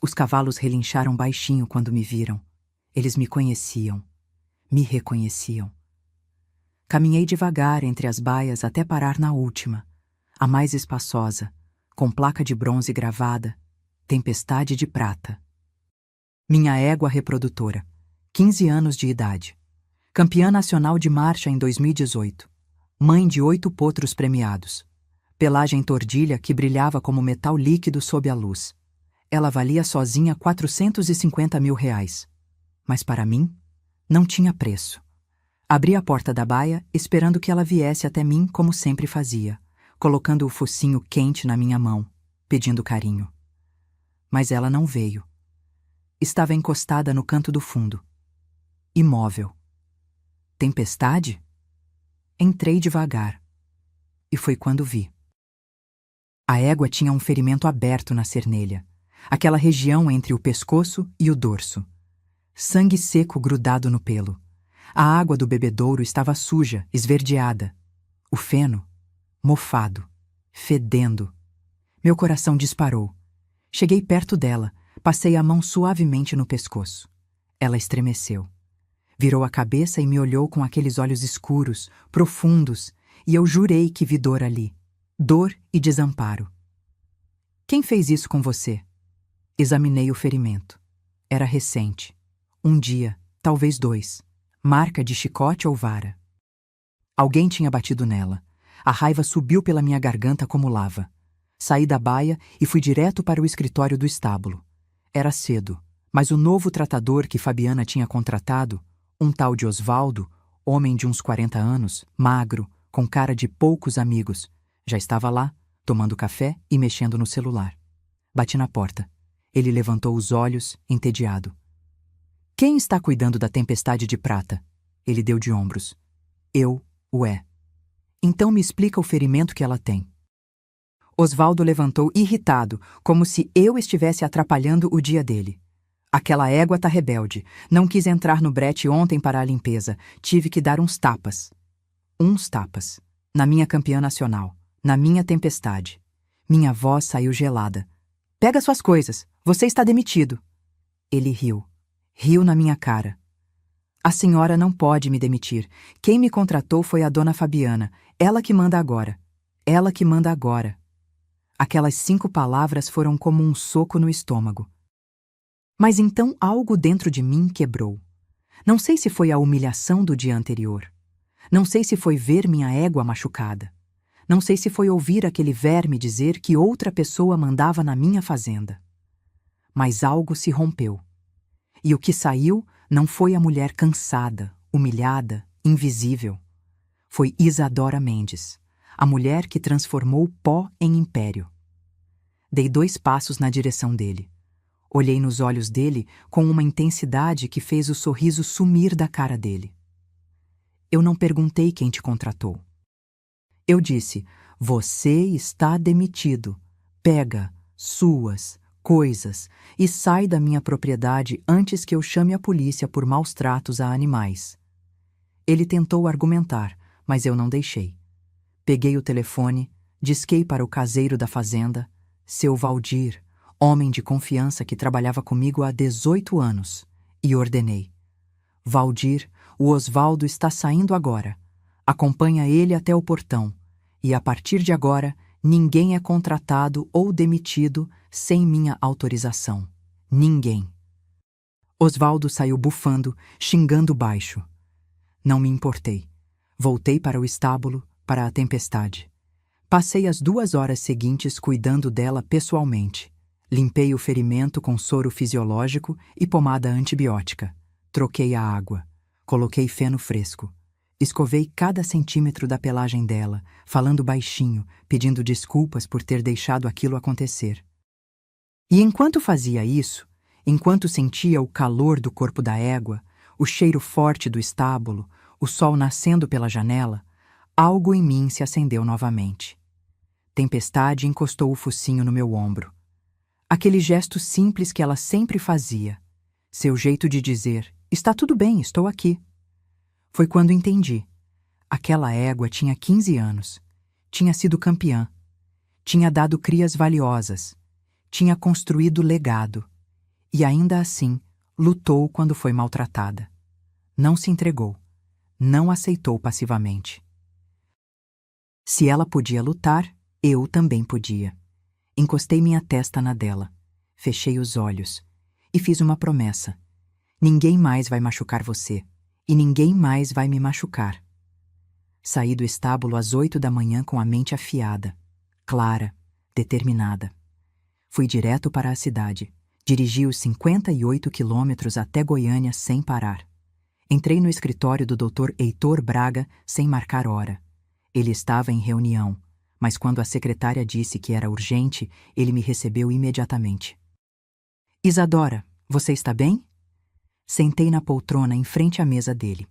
Os cavalos relincharam baixinho quando me viram. Eles me conheciam. Me reconheciam. Caminhei devagar entre as baias até parar na última, a mais espaçosa, com placa de bronze gravada, Tempestade de Prata. Minha égua reprodutora, 15 anos de idade. Campeã nacional de marcha em 2018. Mãe de 8 potros premiados. Pelagem tordilha que brilhava como metal líquido sob a luz. Ela valia sozinha R$450 mil. Mas para mim, não tinha preço. Abri a porta da baia, esperando que ela viesse até mim como sempre fazia, colocando o focinho quente na minha mão, pedindo carinho. Mas ela não veio. Estava encostada no canto do fundo. Imóvel. Tempestade? Entrei devagar. E foi quando vi. A égua tinha um ferimento aberto na cernelha, aquela região entre o pescoço e o dorso. Sangue seco grudado no pelo. A água do bebedouro estava suja, esverdeada. O feno, mofado, fedendo. Meu coração disparou. Cheguei perto dela, passei a mão suavemente no pescoço. Ela estremeceu. Virou a cabeça e me olhou com aqueles olhos escuros, profundos, e eu jurei que vi dor ali. Dor e desamparo. Quem fez isso com você? Examinei o ferimento. Era recente. Um dia, talvez 2. Marca de chicote ou vara. Alguém tinha batido nela. A raiva subiu pela minha garganta como lava. Saí da baia e fui direto para o escritório do estábulo. Era cedo, mas o novo tratador que Fabiana tinha contratado, um tal de Osvaldo, homem de uns 40 anos, magro, com cara de poucos amigos, já estava lá, tomando café e mexendo no celular. Bati na porta. Ele levantou os olhos, entediado. Quem está cuidando da tempestade de prata? Ele deu de ombros. Eu, ué. Então me explica o ferimento que ela tem. Osvaldo levantou irritado, como se eu estivesse atrapalhando o dia dele. Aquela égua tá rebelde. Não quis entrar no brete ontem para a limpeza. Tive que dar uns tapas. Uns tapas. Na minha campeã nacional. Na minha tempestade. Minha voz saiu gelada. Pega suas coisas. Você está demitido. Ele riu. Riu na minha cara. A senhora não pode me demitir. Quem me contratou foi a dona Fabiana. Ela que manda agora. Ela que manda agora. Aquelas 5 palavras foram como um soco no estômago. Mas então algo dentro de mim quebrou. Não sei se foi a humilhação do dia anterior. Não sei se foi ver minha égua machucada. Não sei se foi ouvir aquele verme dizer que outra pessoa mandava na minha fazenda. Mas algo se rompeu. E o que saiu não foi a mulher cansada, humilhada, invisível. Foi Isadora Mendes, a mulher que transformou pó em império. Dei 2 passos na direção dele. Olhei nos olhos dele com uma intensidade que fez o sorriso sumir da cara dele. Eu não perguntei quem te contratou. Eu disse, você está demitido. Pega suas coisas e sai da minha propriedade antes que eu chame a polícia por maus tratos a animais. Ele tentou argumentar, mas eu não deixei. Peguei o telefone, disquei para o caseiro da fazenda, seu Valdir, homem de confiança que trabalhava comigo há 18 anos, e ordenei. Valdir, o Osvaldo está saindo agora. Acompanha ele até o portão, e a partir de agora, ninguém é contratado ou demitido sem minha autorização. Ninguém. Osvaldo saiu bufando, xingando baixo. Não me importei. Voltei para o estábulo, para a tempestade. Passei as 2 horas seguintes cuidando dela pessoalmente. Limpei o ferimento com soro fisiológico e pomada antibiótica. Troquei a água. Coloquei feno fresco. Escovei cada centímetro da pelagem dela, falando baixinho, pedindo desculpas por ter deixado aquilo acontecer. E enquanto fazia isso, enquanto sentia o calor do corpo da égua, o cheiro forte do estábulo, o sol nascendo pela janela, algo em mim se acendeu novamente. Tempestade encostou o focinho no meu ombro. Aquele gesto simples que ela sempre fazia. Seu jeito de dizer, está tudo bem, estou aqui. Foi quando entendi. Aquela égua tinha 15 anos. Tinha sido campeã. Tinha dado crias valiosas. Tinha construído legado. E ainda assim, lutou quando foi maltratada. Não se entregou. Não aceitou passivamente. Se ela podia lutar, eu também podia. Encostei minha testa na dela. Fechei os olhos. E fiz uma promessa. Ninguém mais vai machucar você. E ninguém mais vai me machucar. Saí do estábulo às 8 da manhã com a mente afiada, clara, determinada. Fui direto para a cidade. Dirigi os 58 quilômetros até Goiânia sem parar. Entrei no escritório do Dr. Heitor Braga sem marcar hora. Ele estava em reunião, mas quando a secretária disse que era urgente, ele me recebeu imediatamente. Isadora, você está bem? Sentei na poltrona em frente à mesa dele.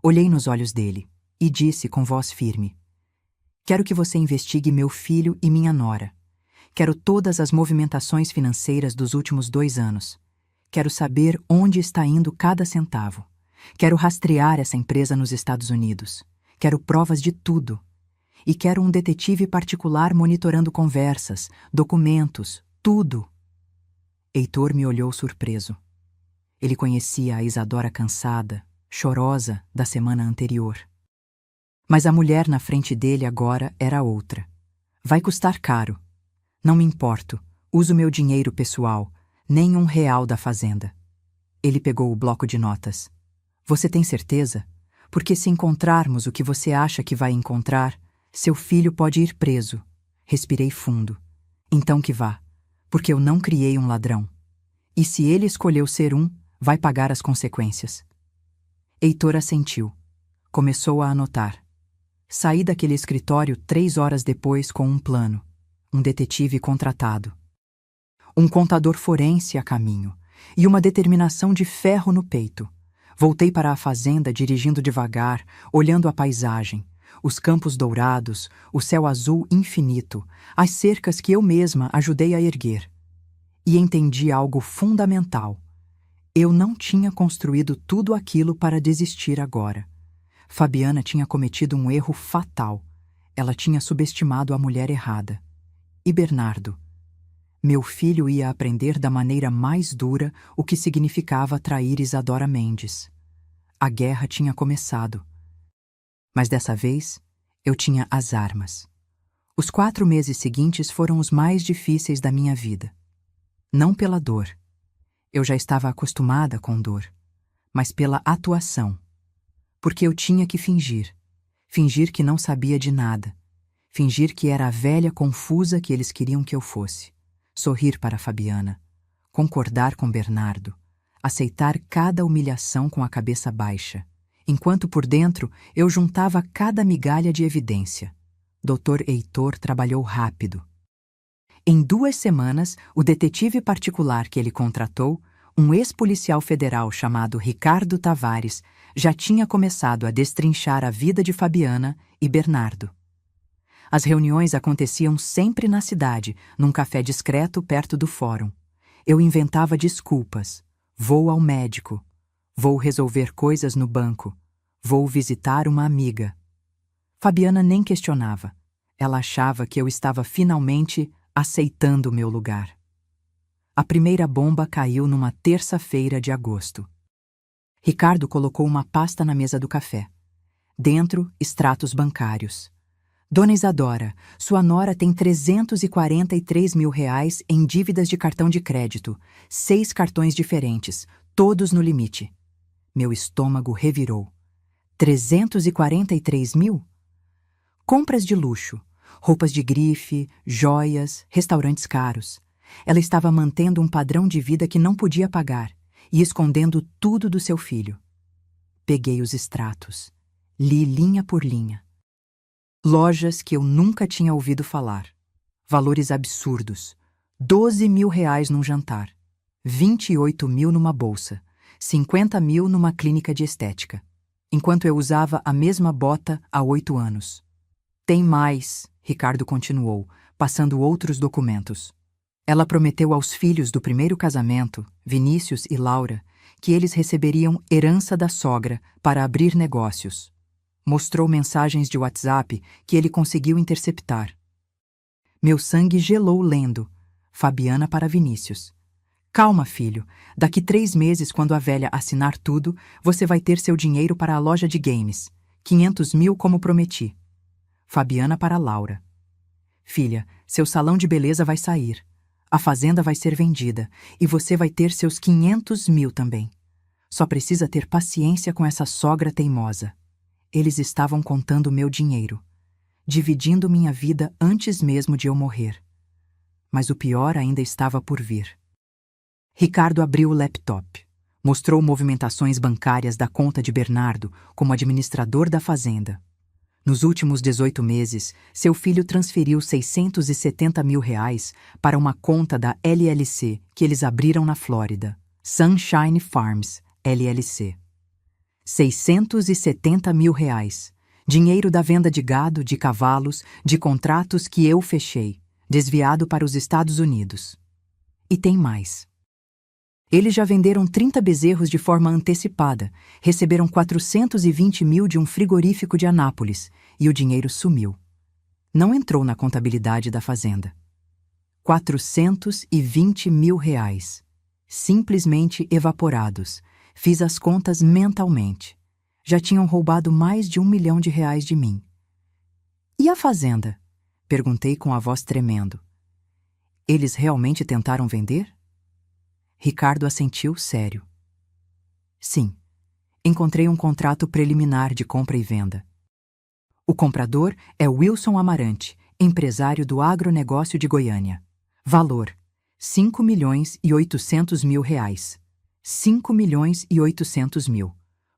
Olhei nos olhos dele e disse com voz firme: quero que você investigue meu filho e minha nora. Quero todas as movimentações financeiras dos últimos 2 anos. Quero saber onde está indo cada centavo. Quero rastrear essa empresa nos Estados Unidos. Quero provas de tudo. E quero um detetive particular monitorando conversas, documentos, tudo. Heitor me olhou surpreso. Ele conhecia a Isadora cansada, chorosa da semana anterior. Mas a mulher na frente dele agora era outra. Vai custar caro. Não me importo. Uso meu dinheiro pessoal, nem R$1 da fazenda. Ele pegou o bloco de notas. Você tem certeza? Porque se encontrarmos o que você acha que vai encontrar, seu filho pode ir preso. Respirei fundo. Então que vá, porque eu não criei um ladrão. E se ele escolheu ser um, vai pagar as consequências. Heitor assentiu. Começou a anotar. Saí daquele escritório 3 horas depois com um plano. Um detetive contratado. Um contador forense a caminho. E uma determinação de ferro no peito. Voltei para a fazenda dirigindo devagar, olhando a paisagem. Os campos dourados, o céu azul infinito, as cercas que eu mesma ajudei a erguer. E entendi algo fundamental. Eu não tinha construído tudo aquilo para desistir agora. Fabiana tinha cometido um erro fatal. Ela tinha subestimado a mulher errada. E Bernardo? Meu filho ia aprender da maneira mais dura o que significava trair Isadora Mendes. A guerra tinha começado. Mas dessa vez, eu tinha as armas. Os 4 meses seguintes foram os mais difíceis da minha vida. Não pela dor. Eu já estava acostumada com dor. Mas pela atuação. Porque eu tinha que fingir. Fingir que não sabia de nada. Fingir que era a velha confusa que eles queriam que eu fosse. Sorrir para Fabiana. Concordar com Bernardo. Aceitar cada humilhação com a cabeça baixa. Enquanto por dentro eu juntava cada migalha de evidência. Dr. Heitor trabalhou rápido. Em 2 semanas, o detetive particular que ele contratou, um ex-policial federal chamado Ricardo Tavares, já tinha começado a destrinchar a vida de Fabiana e Bernardo. As reuniões aconteciam sempre na cidade, num café discreto perto do fórum. Eu inventava desculpas. Vou ao médico. Vou resolver coisas no banco. Vou visitar uma amiga. Fabiana nem questionava. Ela achava que eu estava finalmente aceitando o meu lugar. A primeira bomba caiu numa terça-feira de agosto. Ricardo colocou uma pasta na mesa do café. Dentro, extratos bancários. Dona Isadora, sua nora tem R$343 mil em dívidas de cartão de crédito. 6 cartões diferentes, todos no limite. Meu estômago revirou. 343 mil? Compras de luxo, roupas de grife, joias, restaurantes caros. Ela estava mantendo um padrão de vida que não podia pagar e escondendo tudo do seu filho. Peguei os extratos. Li linha por linha. Lojas que eu nunca tinha ouvido falar. Valores absurdos. R$12 mil num jantar. 28 mil numa bolsa. 50 mil numa clínica de estética. Enquanto eu usava a mesma bota há 8 anos. Tem mais, Ricardo continuou, passando outros documentos. Ela prometeu aos filhos do primeiro casamento, Vinícius e Laura, que eles receberiam herança da sogra para abrir negócios. Mostrou mensagens de WhatsApp que ele conseguiu interceptar. Meu sangue gelou lendo. Fabiana para Vinícius. Calma, filho. Daqui 3 meses, quando a velha assinar tudo, você vai ter seu dinheiro para a loja de games. 500 mil como prometi. Fabiana para Laura. Filha, seu salão de beleza vai sair. A fazenda vai ser vendida e você vai ter seus 500 mil também. Só precisa ter paciência com essa sogra teimosa. Eles estavam contando meu dinheiro, dividindo minha vida antes mesmo de eu morrer. Mas o pior ainda estava por vir. Ricardo abriu o laptop. Mostrou movimentações bancárias da conta de Bernardo como administrador da fazenda. Nos últimos 18 meses, seu filho transferiu R$670 mil para uma conta da LLC que eles abriram na Flórida, Sunshine Farms, LLC. 670 mil reais. Dinheiro da venda de gado, de cavalos, de contratos que eu fechei, desviado para os Estados Unidos. E tem mais. Eles já venderam 30 bezerros de forma antecipada, receberam 420 mil de um frigorífico de Anápolis e o dinheiro sumiu. Não entrou na contabilidade da fazenda. 420 mil reais. Simplesmente evaporados. Fiz as contas mentalmente. Já tinham roubado mais de R$1 milhão de mim. E a fazenda? Perguntei com a voz tremendo. Eles realmente tentaram vender? Ricardo assentiu sério. Sim, encontrei um contrato preliminar de compra e venda. O comprador é Wilson Amarante, empresário do agronegócio de Goiânia. Valor: 5.800.000 reais. 5.800.000.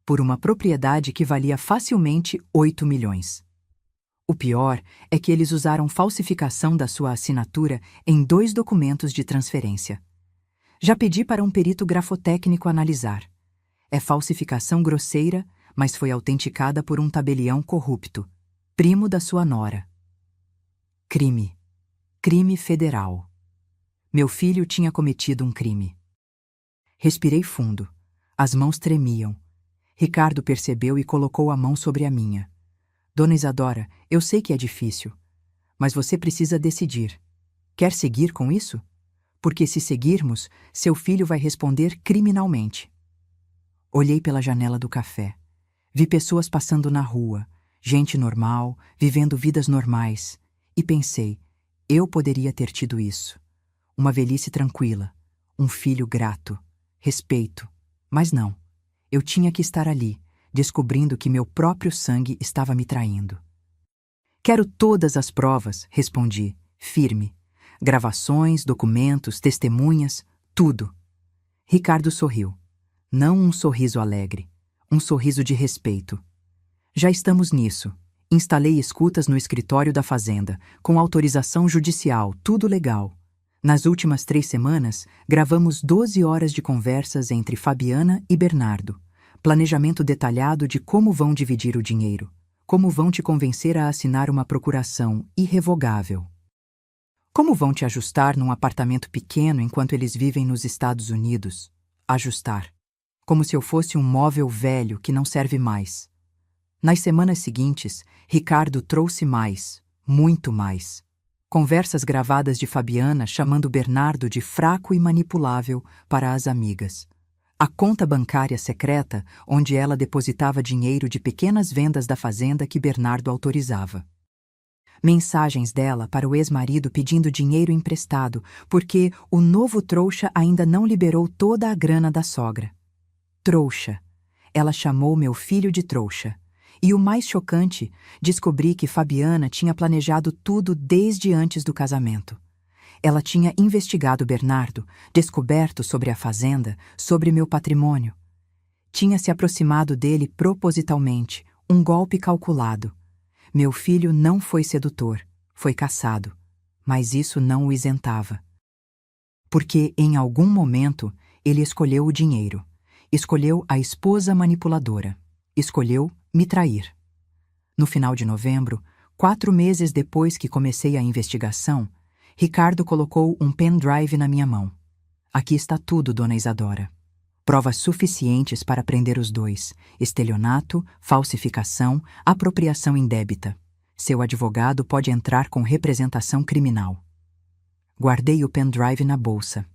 Por uma propriedade que valia facilmente 8 milhões. O pior é que eles usaram falsificação da sua assinatura em 2 documentos de transferência. Já pedi para um perito grafotécnico analisar. É falsificação grosseira, mas foi autenticada por um tabelião corrupto, primo da sua nora. Crime. Crime federal. Meu filho tinha cometido um crime. Respirei fundo. As mãos tremiam. Ricardo percebeu e colocou a mão sobre a minha. Dona Isadora, eu sei que é difícil, mas você precisa decidir. Quer seguir com isso? Porque se seguirmos, seu filho vai responder criminalmente. Olhei pela janela do café. Vi pessoas passando na rua, gente normal, vivendo vidas normais, e pensei, eu poderia ter tido isso. Uma velhice tranquila, um filho grato, respeito, mas não. Eu tinha que estar ali, descobrindo que meu próprio sangue estava me traindo. Quero todas as provas, respondi, firme. Gravações, documentos, testemunhas, tudo. Ricardo sorriu. Não um sorriso alegre, um sorriso de respeito. Já estamos nisso. Instalei escutas no escritório da fazenda, com autorização judicial, tudo legal. Nas últimas 3 semanas, gravamos 12 horas de conversas entre Fabiana e Bernardo. Planejamento detalhado de como vão dividir o dinheiro, como vão te convencer a assinar uma procuração irrevogável. Como vão te ajustar num apartamento pequeno enquanto eles vivem nos Estados Unidos? Ajustar. Como se eu fosse um móvel velho que não serve mais. Nas semanas seguintes, Ricardo trouxe mais, muito mais. Conversas gravadas de Fabiana chamando Bernardo de fraco e manipulável para as amigas. A conta bancária secreta onde ela depositava dinheiro de pequenas vendas da fazenda que Bernardo autorizava. Mensagens dela para o ex-marido pedindo dinheiro emprestado, porque o novo trouxa ainda não liberou toda a grana da sogra. Trouxa. Ela chamou meu filho de trouxa. E o mais chocante, descobri que Fabiana tinha planejado tudo desde antes do casamento. Ela tinha investigado Bernardo, descoberto sobre a fazenda, sobre meu patrimônio. Tinha se aproximado dele propositalmente, um golpe calculado. Meu filho não foi sedutor, foi caçado, mas isso não o isentava. Porque, em algum momento, ele escolheu o dinheiro, escolheu a esposa manipuladora, escolheu me trair. No final de novembro, 4 meses depois que comecei a investigação, Ricardo colocou um pendrive na minha mão. Aqui está tudo, Dona Isadora. Provas suficientes para prender os 2: estelionato, falsificação, apropriação indébita. Seu advogado pode entrar com representação criminal. Guardei o pendrive na bolsa.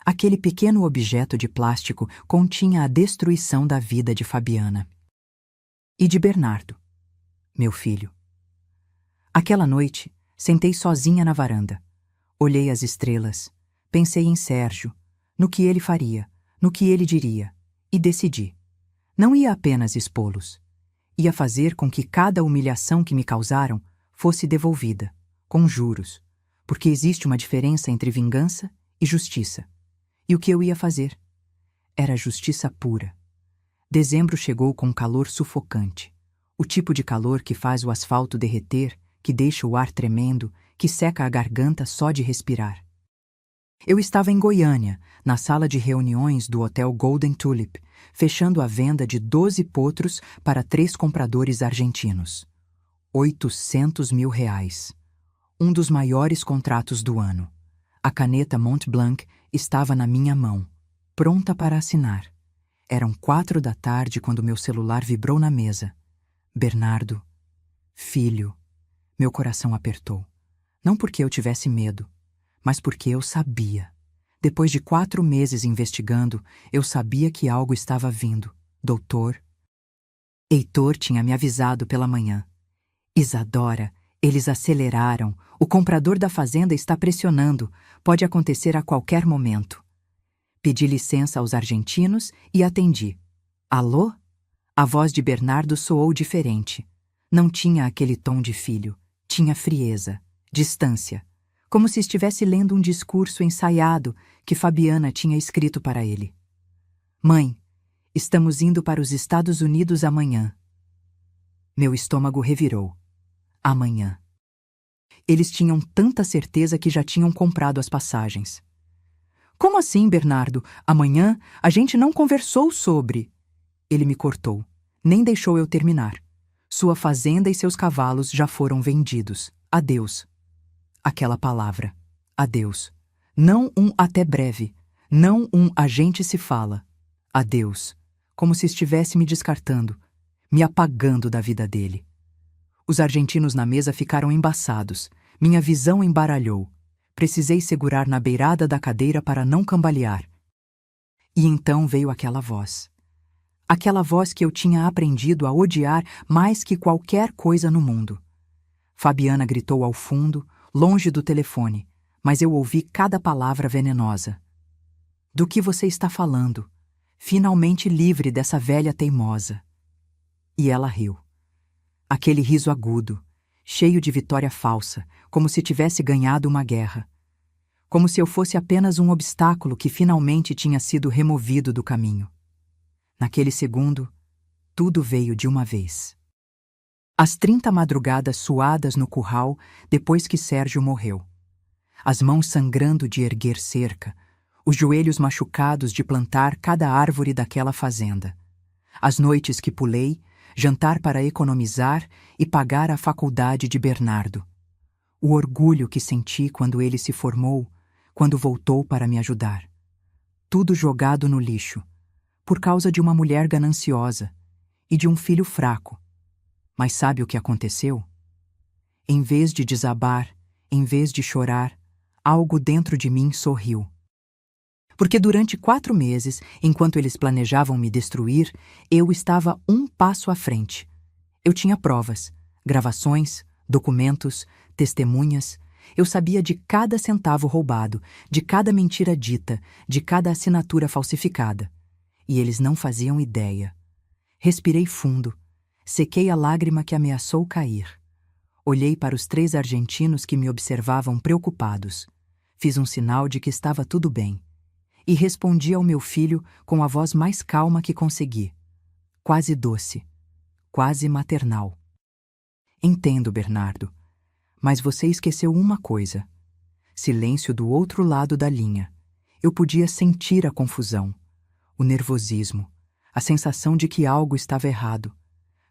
Aquele pequeno objeto de plástico continha a destruição da vida de Fabiana. E de Bernardo, meu filho. Aquela noite, sentei sozinha na varanda. Olhei as estrelas, pensei em Sérgio, no que ele faria, no que ele diria, e decidi. Não ia apenas expô-los. Ia fazer com que cada humilhação que me causaram fosse devolvida, com juros, porque existe uma diferença entre vingança e justiça. E o que eu ia fazer? Era justiça pura. Dezembro chegou com um calor sufocante. O tipo de calor que faz o asfalto derreter, que deixa o ar tremendo, que seca a garganta só de respirar. Eu estava em Goiânia, na sala de reuniões do Hotel Golden Tulip, fechando a venda de 12 potros para 3 compradores argentinos. 800 mil reais. Um dos maiores contratos do ano. A caneta Mont Blanc estava na minha mão, pronta para assinar. Eram 4 da tarde quando meu celular vibrou na mesa. Bernardo. Filho. Meu coração apertou. Não porque eu tivesse medo, mas porque eu sabia. Depois de 4 meses investigando, eu sabia que algo estava vindo. Doutor. Heitor tinha me avisado pela manhã. Isadora, eles aceleraram. O comprador da fazenda está pressionando. Pode acontecer a qualquer momento. Pedi licença aos argentinos e atendi. Alô? A voz de Bernardo soou diferente. Não tinha aquele tom de filho. Tinha frieza, distância. Como se estivesse lendo um discurso ensaiado que Fabiana tinha escrito para ele. Mãe, estamos indo para os Estados Unidos amanhã. Meu estômago revirou. Amanhã. Eles tinham tanta certeza que já tinham comprado as passagens. Como assim, Bernardo? Amanhã a gente não conversou sobre... Ele me cortou. Nem deixou eu terminar. Sua fazenda e seus cavalos já foram vendidos. Adeus. Aquela palavra. Adeus. Não um até breve. Não um a gente se fala. Adeus. Como se estivesse me descartando, me apagando da vida dele. Os argentinos na mesa ficaram embaçados. Minha visão embaralhou. Precisei segurar na beirada da cadeira para não cambalear. E então veio aquela voz. Aquela voz que eu tinha aprendido a odiar mais que qualquer coisa no mundo. Fabiana gritou ao fundo, longe do telefone, mas eu ouvi cada palavra venenosa. Do que você está falando? Finalmente livre dessa velha teimosa. E ela riu. Aquele riso agudo, cheio de vitória falsa, como se tivesse ganhado uma guerra. Como se eu fosse apenas um obstáculo que finalmente tinha sido removido do caminho. Naquele segundo, tudo veio de uma vez. As 30 madrugadas suadas no curral depois que Sérgio morreu. As mãos sangrando de erguer cerca, os joelhos machucados de plantar cada árvore daquela fazenda. As noites que pulei, jantar para economizar e pagar a faculdade de Bernardo. O orgulho que senti quando ele se formou, quando voltou para me ajudar. Tudo jogado no lixo, por causa de uma mulher gananciosa e de um filho fraco. Mas sabe o que aconteceu? Em vez de desabar, em vez de chorar, algo dentro de mim sorriu. Porque durante 4 meses, enquanto eles planejavam me destruir, eu estava um passo à frente. Eu tinha provas, gravações, documentos, testemunhas. Eu sabia de cada centavo roubado, de cada mentira dita, de cada assinatura falsificada. E eles não faziam ideia. Respirei fundo, sequei a lágrima que ameaçou cair. Olhei para os 3 argentinos que me observavam preocupados. Fiz um sinal de que estava tudo bem. E respondi ao meu filho com a voz mais calma que consegui. Quase doce, quase maternal. Entendo, Bernardo, mas você esqueceu uma coisa. Silêncio do outro lado da linha. Eu podia sentir a confusão, o nervosismo, a sensação de que algo estava errado.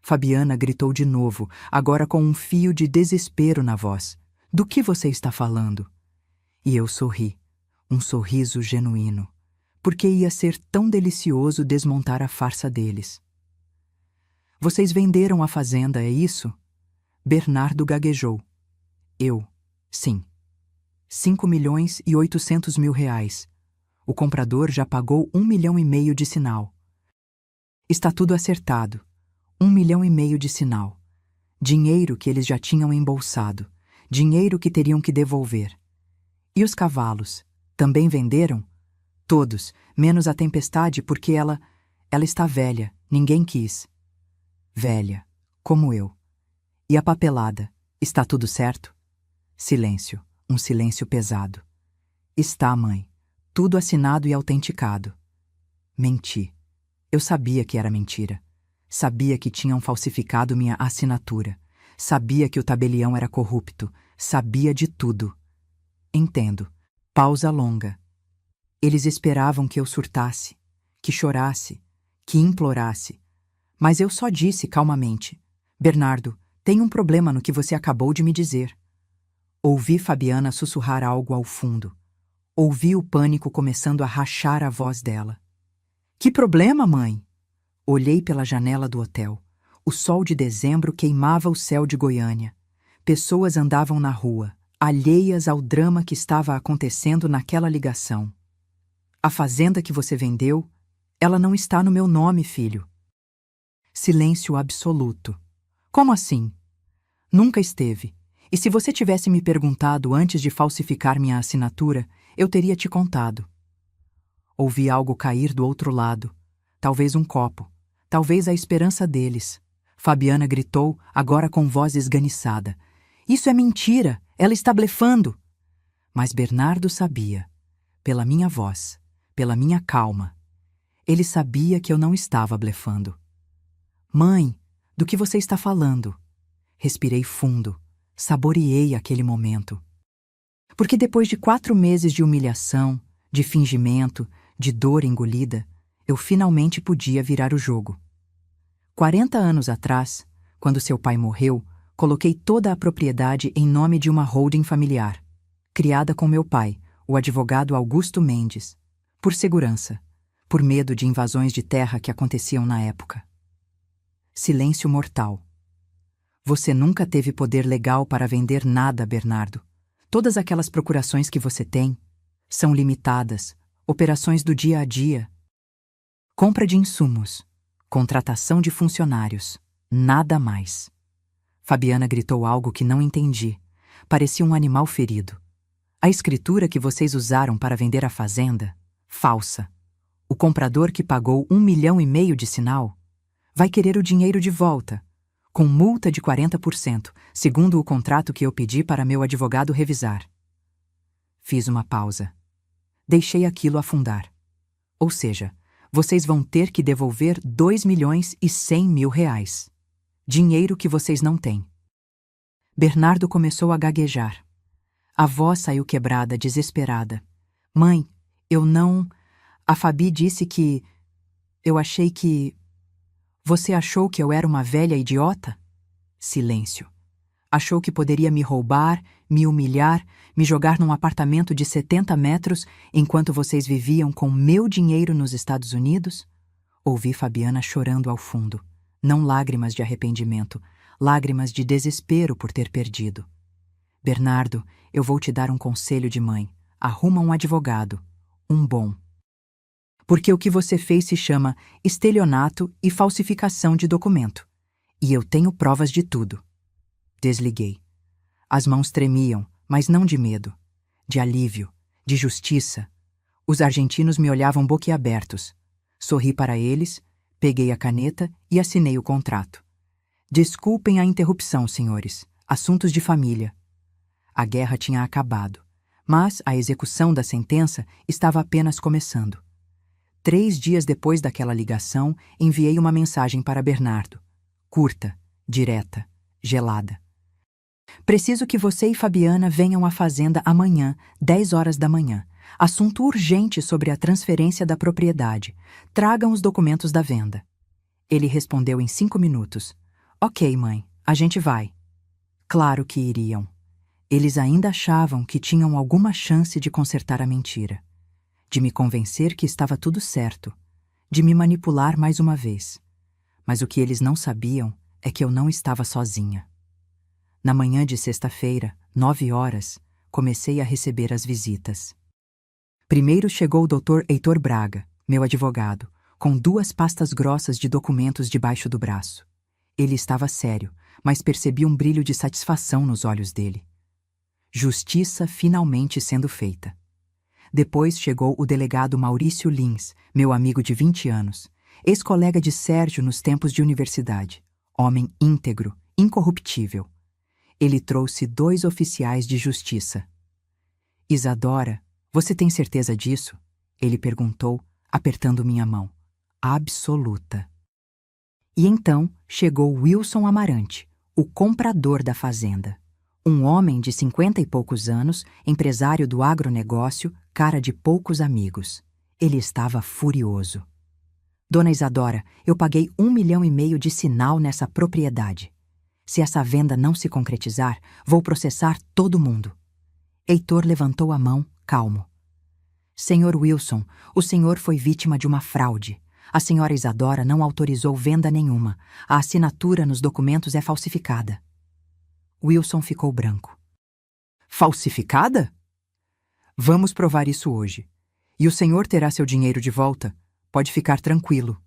Fabiana gritou de novo, agora com um fio de desespero na voz. Do que você está falando? E eu sorri, um sorriso genuíno, porque ia ser tão delicioso desmontar a farsa deles. Vocês venderam a fazenda, é isso? Bernardo gaguejou. Eu, sim. 5.800.000 reais. O comprador já pagou 1,5 milhão de sinal. Está tudo acertado. 1,5 milhão de sinal. Dinheiro que eles já tinham embolsado. Dinheiro que teriam que devolver. E os cavalos? Também venderam? Todos, menos a Tempestade, porque ela está velha, ninguém quis. Velha, como eu. E a papelada? Está tudo certo? Silêncio, um silêncio pesado. Está, mãe. Tudo assinado e autenticado. Menti. Eu sabia que era mentira. Sabia que tinham falsificado minha assinatura. Sabia que o tabelião era corrupto. Sabia de tudo. Entendo. Pausa longa. Eles esperavam que eu surtasse, que chorasse, que implorasse. Mas eu só disse calmamente: Bernardo, tem um problema no que você acabou de me dizer. Ouvi Fabiana sussurrar algo ao fundo. Ouvi o pânico começando a rachar a voz dela. Que problema, mãe? Olhei pela janela do hotel. O sol de dezembro queimava o céu de Goiânia. Pessoas andavam na rua, alheias ao drama que estava acontecendo naquela ligação. A fazenda que você vendeu, ela não está no meu nome, filho. Silêncio absoluto. Como assim? Nunca esteve. E se você tivesse me perguntado antes de falsificar minha assinatura, eu teria te contado. Ouvi algo cair do outro lado. Talvez um copo. Talvez a esperança deles. Fabiana gritou, agora com voz esganiçada. Isso é mentira! Ela está blefando! Mas Bernardo sabia. Pela minha voz, pela minha calma. Ele sabia que eu não estava blefando. Mãe, do que você está falando? Respirei fundo. Saboreei aquele momento. Porque depois de 4 meses de humilhação, de fingimento, de dor engolida, eu finalmente podia virar o jogo. 40 anos atrás, quando seu pai morreu, coloquei toda a propriedade em nome de uma holding familiar, criada com meu pai, o advogado Augusto Mendes, por segurança, por medo de invasões de terra que aconteciam na época. Silêncio mortal. Você nunca teve poder legal para vender nada, Bernardo. Todas aquelas procurações que você tem são limitadas, operações do dia a dia. Compra de insumos, contratação de funcionários, nada mais. Fabiana gritou algo que não entendi. Parecia um animal ferido. A escritura que vocês usaram para vender a fazenda? Falsa. O comprador que pagou 1,5 milhão de sinal vai querer o dinheiro de volta, com multa de 40%, segundo o contrato que eu pedi para meu advogado revisar. Fiz uma pausa. Deixei aquilo afundar. Ou seja, vocês vão ter que devolver 2,1 milhões. Dinheiro que vocês não têm. Bernardo começou a gaguejar. A voz saiu quebrada, desesperada. Mãe, eu não... A Fabi disse que... Eu achei que... Você achou que eu era uma velha idiota? Silêncio. Achou que poderia me roubar, me humilhar, me jogar num apartamento de 70 metros enquanto vocês viviam com meu dinheiro nos Estados Unidos? Ouvi Fabiana chorando ao fundo. Não lágrimas de arrependimento, lágrimas de desespero por ter perdido. Bernardo, eu vou te dar um conselho de mãe. Arruma um advogado. Um bom. Porque o que você fez se chama estelionato e falsificação de documento. E eu tenho provas de tudo. Desliguei. As mãos tremiam, mas não de medo. De alívio, de justiça. Os argentinos me olhavam boquiabertos. Sorri para eles, peguei a caneta e assinei o contrato. Desculpem a interrupção, senhores. Assuntos de família. A guerra tinha acabado, mas a execução da sentença estava apenas começando. 3 dias depois daquela ligação, enviei uma mensagem para Bernardo. Curta, direta, gelada. Preciso que você e Fabiana venham à fazenda amanhã, 10 horas da manhã. Assunto urgente sobre a transferência da propriedade. Tragam os documentos da venda. Ele respondeu em 5 minutos. Ok, mãe, a gente vai. Claro que iriam. Eles ainda achavam que tinham alguma chance de consertar a mentira. De me convencer que estava tudo certo, de me manipular mais uma vez. Mas o que eles não sabiam é que eu não estava sozinha. Na manhã de sexta-feira, 9 horas, comecei a receber as visitas. Primeiro chegou o Dr. Heitor Braga, meu advogado, com 2 pastas grossas de documentos debaixo do braço. Ele estava sério, mas percebi um brilho de satisfação nos olhos dele. Justiça finalmente sendo feita. Depois chegou o delegado Maurício Lins, meu amigo de 20 anos, ex-colega de Sérgio nos tempos de universidade, homem íntegro, incorruptível. Ele trouxe 2 oficiais de justiça. Isadora, você tem certeza disso? Ele perguntou, apertando minha mão. Absoluta. E então chegou Wilson Amarante, o comprador da fazenda. Um homem de 50 e poucos anos, empresário do agronegócio, cara de poucos amigos. Ele estava furioso. Dona Isadora, eu paguei 1,5 milhão de sinal nessa propriedade. Se essa venda não se concretizar, vou processar todo mundo. Heitor levantou a mão, calmo. Senhor Wilson, o senhor foi vítima de uma fraude. A senhora Isadora não autorizou venda nenhuma. A assinatura nos documentos é falsificada. Wilson ficou branco. Falsificada? Vamos provar isso hoje. E o senhor terá seu dinheiro de volta. Pode ficar tranquilo.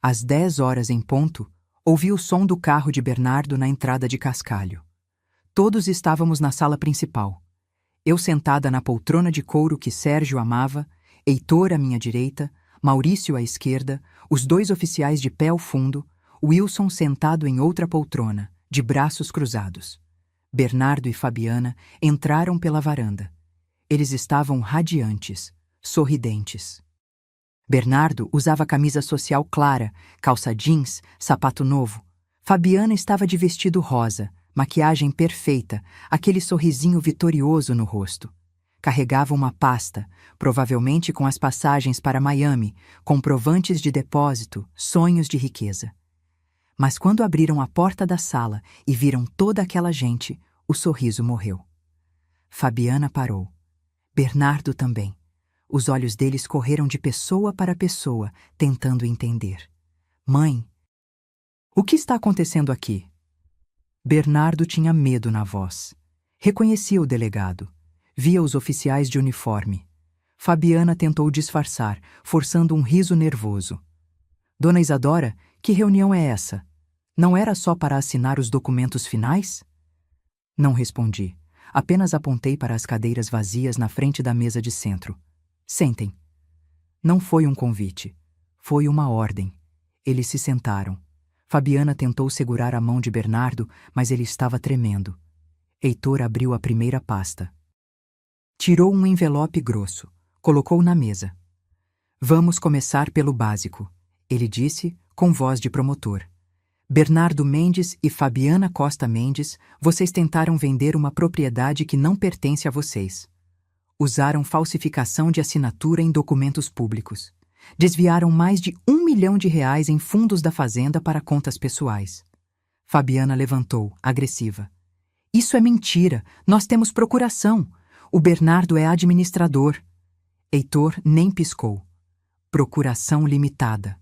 Às 10 horas em ponto, ouvi o som do carro de Bernardo na entrada de Cascalho. Todos estávamos na sala principal. Eu sentada na poltrona de couro que Sérgio amava, Heitor à minha direita, Maurício à esquerda, os 2 oficiais de pé ao fundo, Wilson sentado em outra poltrona, de braços cruzados. Bernardo e Fabiana entraram pela varanda. Eles estavam radiantes, sorridentes. Bernardo usava camisa social clara, calça jeans, sapato novo. Fabiana estava de vestido rosa, maquiagem perfeita, aquele sorrisinho vitorioso no rosto. Carregava uma pasta, provavelmente com as passagens para Miami, comprovantes de depósito, sonhos de riqueza. Mas quando abriram a porta da sala e viram toda aquela gente, o sorriso morreu. Fabiana parou. Bernardo também. Os olhos deles correram de pessoa para pessoa, tentando entender. Mãe, o que está acontecendo aqui? Bernardo tinha medo na voz. Reconhecia o delegado. Via os oficiais de uniforme. Fabiana tentou disfarçar, forçando um riso nervoso. Dona Isadora, que reunião é essa? Não era só para assinar os documentos finais? Não respondi. Apenas apontei para as cadeiras vazias na frente da mesa de centro. Sentem. Não foi um convite. Foi uma ordem. Eles se sentaram. Fabiana tentou segurar a mão de Bernardo, mas ele estava tremendo. Heitor abriu a primeira pasta. Tirou um envelope grosso. Colocou na mesa. Vamos começar pelo básico, ele disse, com voz de promotor. Bernardo Mendes e Fabiana Costa Mendes, vocês tentaram vender uma propriedade que não pertence a vocês. Usaram falsificação de assinatura em documentos públicos. Desviaram mais de R$ 1 milhão em fundos da fazenda para contas pessoais. Fabiana levantou, agressiva. Isso é mentira. Nós temos procuração. O Bernardo é administrador. Heitor nem piscou. Procuração limitada.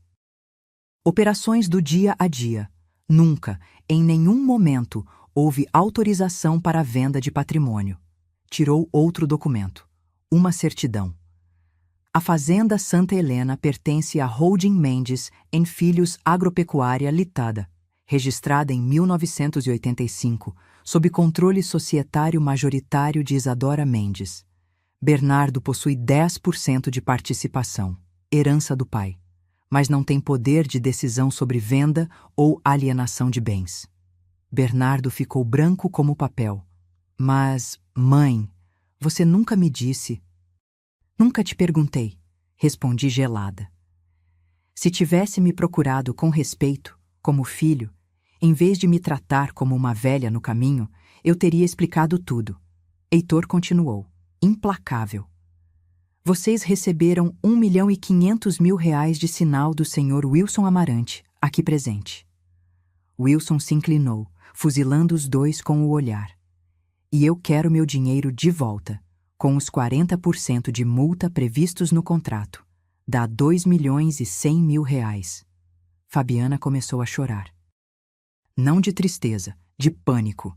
Operações do dia a dia. Nunca, em nenhum momento, houve autorização para a venda de patrimônio. Tirou outro documento. Uma certidão. A Fazenda Santa Helena pertence a Holding Mendes em Filhos Agropecuária Litada, registrada em 1985, sob controle societário majoritário de Isadora Mendes. Bernardo possui 10% de participação, herança do pai, mas não tem poder de decisão sobre venda ou alienação de bens. Bernardo ficou branco como papel. Mas, mãe, você nunca me disse. Nunca te perguntei, respondi gelada. Se tivesse me procurado com respeito, como filho, em vez de me tratar como uma velha no caminho, eu teria explicado tudo. Heitor continuou, implacável. Vocês receberam R$ 1,5 milhão de sinal do senhor Wilson Amarante, aqui presente. Wilson se inclinou, fuzilando os dois com o olhar. E eu quero meu dinheiro de volta, com os 40% de multa previstos no contrato. Dá R$ 2,1 milhões. Fabiana começou a chorar. Não de tristeza, de pânico.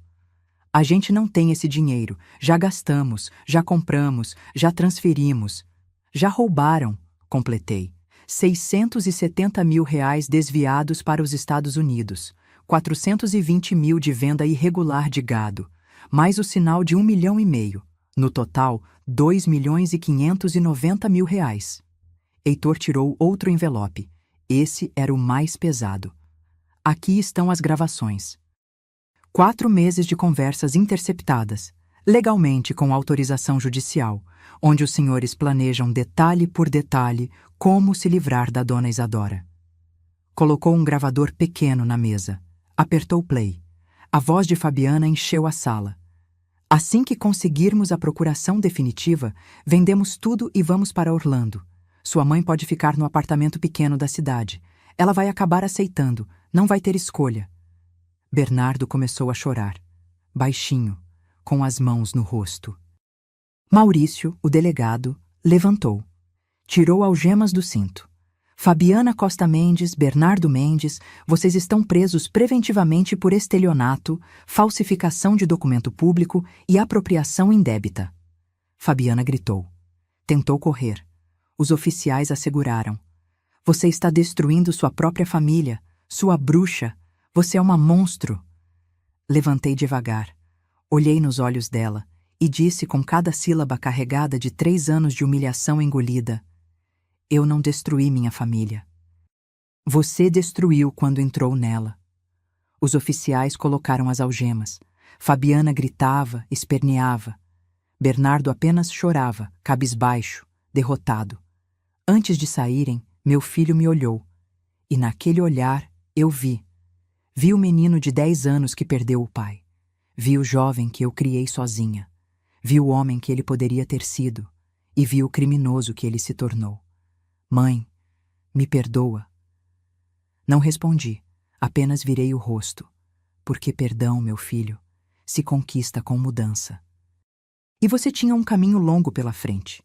A gente não tem esse dinheiro, já gastamos, já compramos, já transferimos. Já roubaram, completei. R$ 670 mil desviados para os Estados Unidos, 420 mil de venda irregular de gado, mais o sinal de R$ 1,5 milhão. No total, R$ 2,590 mil. Heitor tirou outro envelope. Esse era o mais pesado. Aqui estão as gravações. 4 meses de conversas interceptadas, legalmente com autorização judicial, onde os senhores planejam detalhe por detalhe como se livrar da dona Isadora. Colocou um gravador pequeno na mesa. Apertou play. A voz de Fabiana encheu a sala. Assim que conseguirmos a procuração definitiva, vendemos tudo e vamos para Orlando. Sua mãe pode ficar no apartamento pequeno da cidade. Ela vai acabar aceitando, não vai ter escolha. Bernardo começou a chorar, baixinho, com as mãos no rosto. Maurício, o delegado, levantou. Tirou algemas do cinto. Fabiana Costa Mendes, Bernardo Mendes, vocês estão presos preventivamente por estelionato, falsificação de documento público e apropriação indébita. Fabiana gritou. Tentou correr. Os oficiais a seguraram. Você está destruindo sua própria família, sua bruxa. Você é uma monstro. Levantei devagar. Olhei nos olhos dela e disse com cada sílaba carregada de 3 anos de humilhação engolida: eu não destruí minha família. Você destruiu quando entrou nela. Os oficiais colocaram as algemas. Fabiana gritava, esperneava. Bernardo apenas chorava, cabisbaixo, derrotado. Antes de saírem, meu filho me olhou. E naquele olhar, eu vi. Vi o menino de 10 anos que perdeu o pai. Vi o jovem que eu criei sozinha. Vi o homem que ele poderia ter sido. E vi o criminoso que ele se tornou. Mãe, me perdoa. Não respondi, apenas virei o rosto, porque perdão, meu filho, se conquista com mudança. E você tinha um caminho longo pela frente.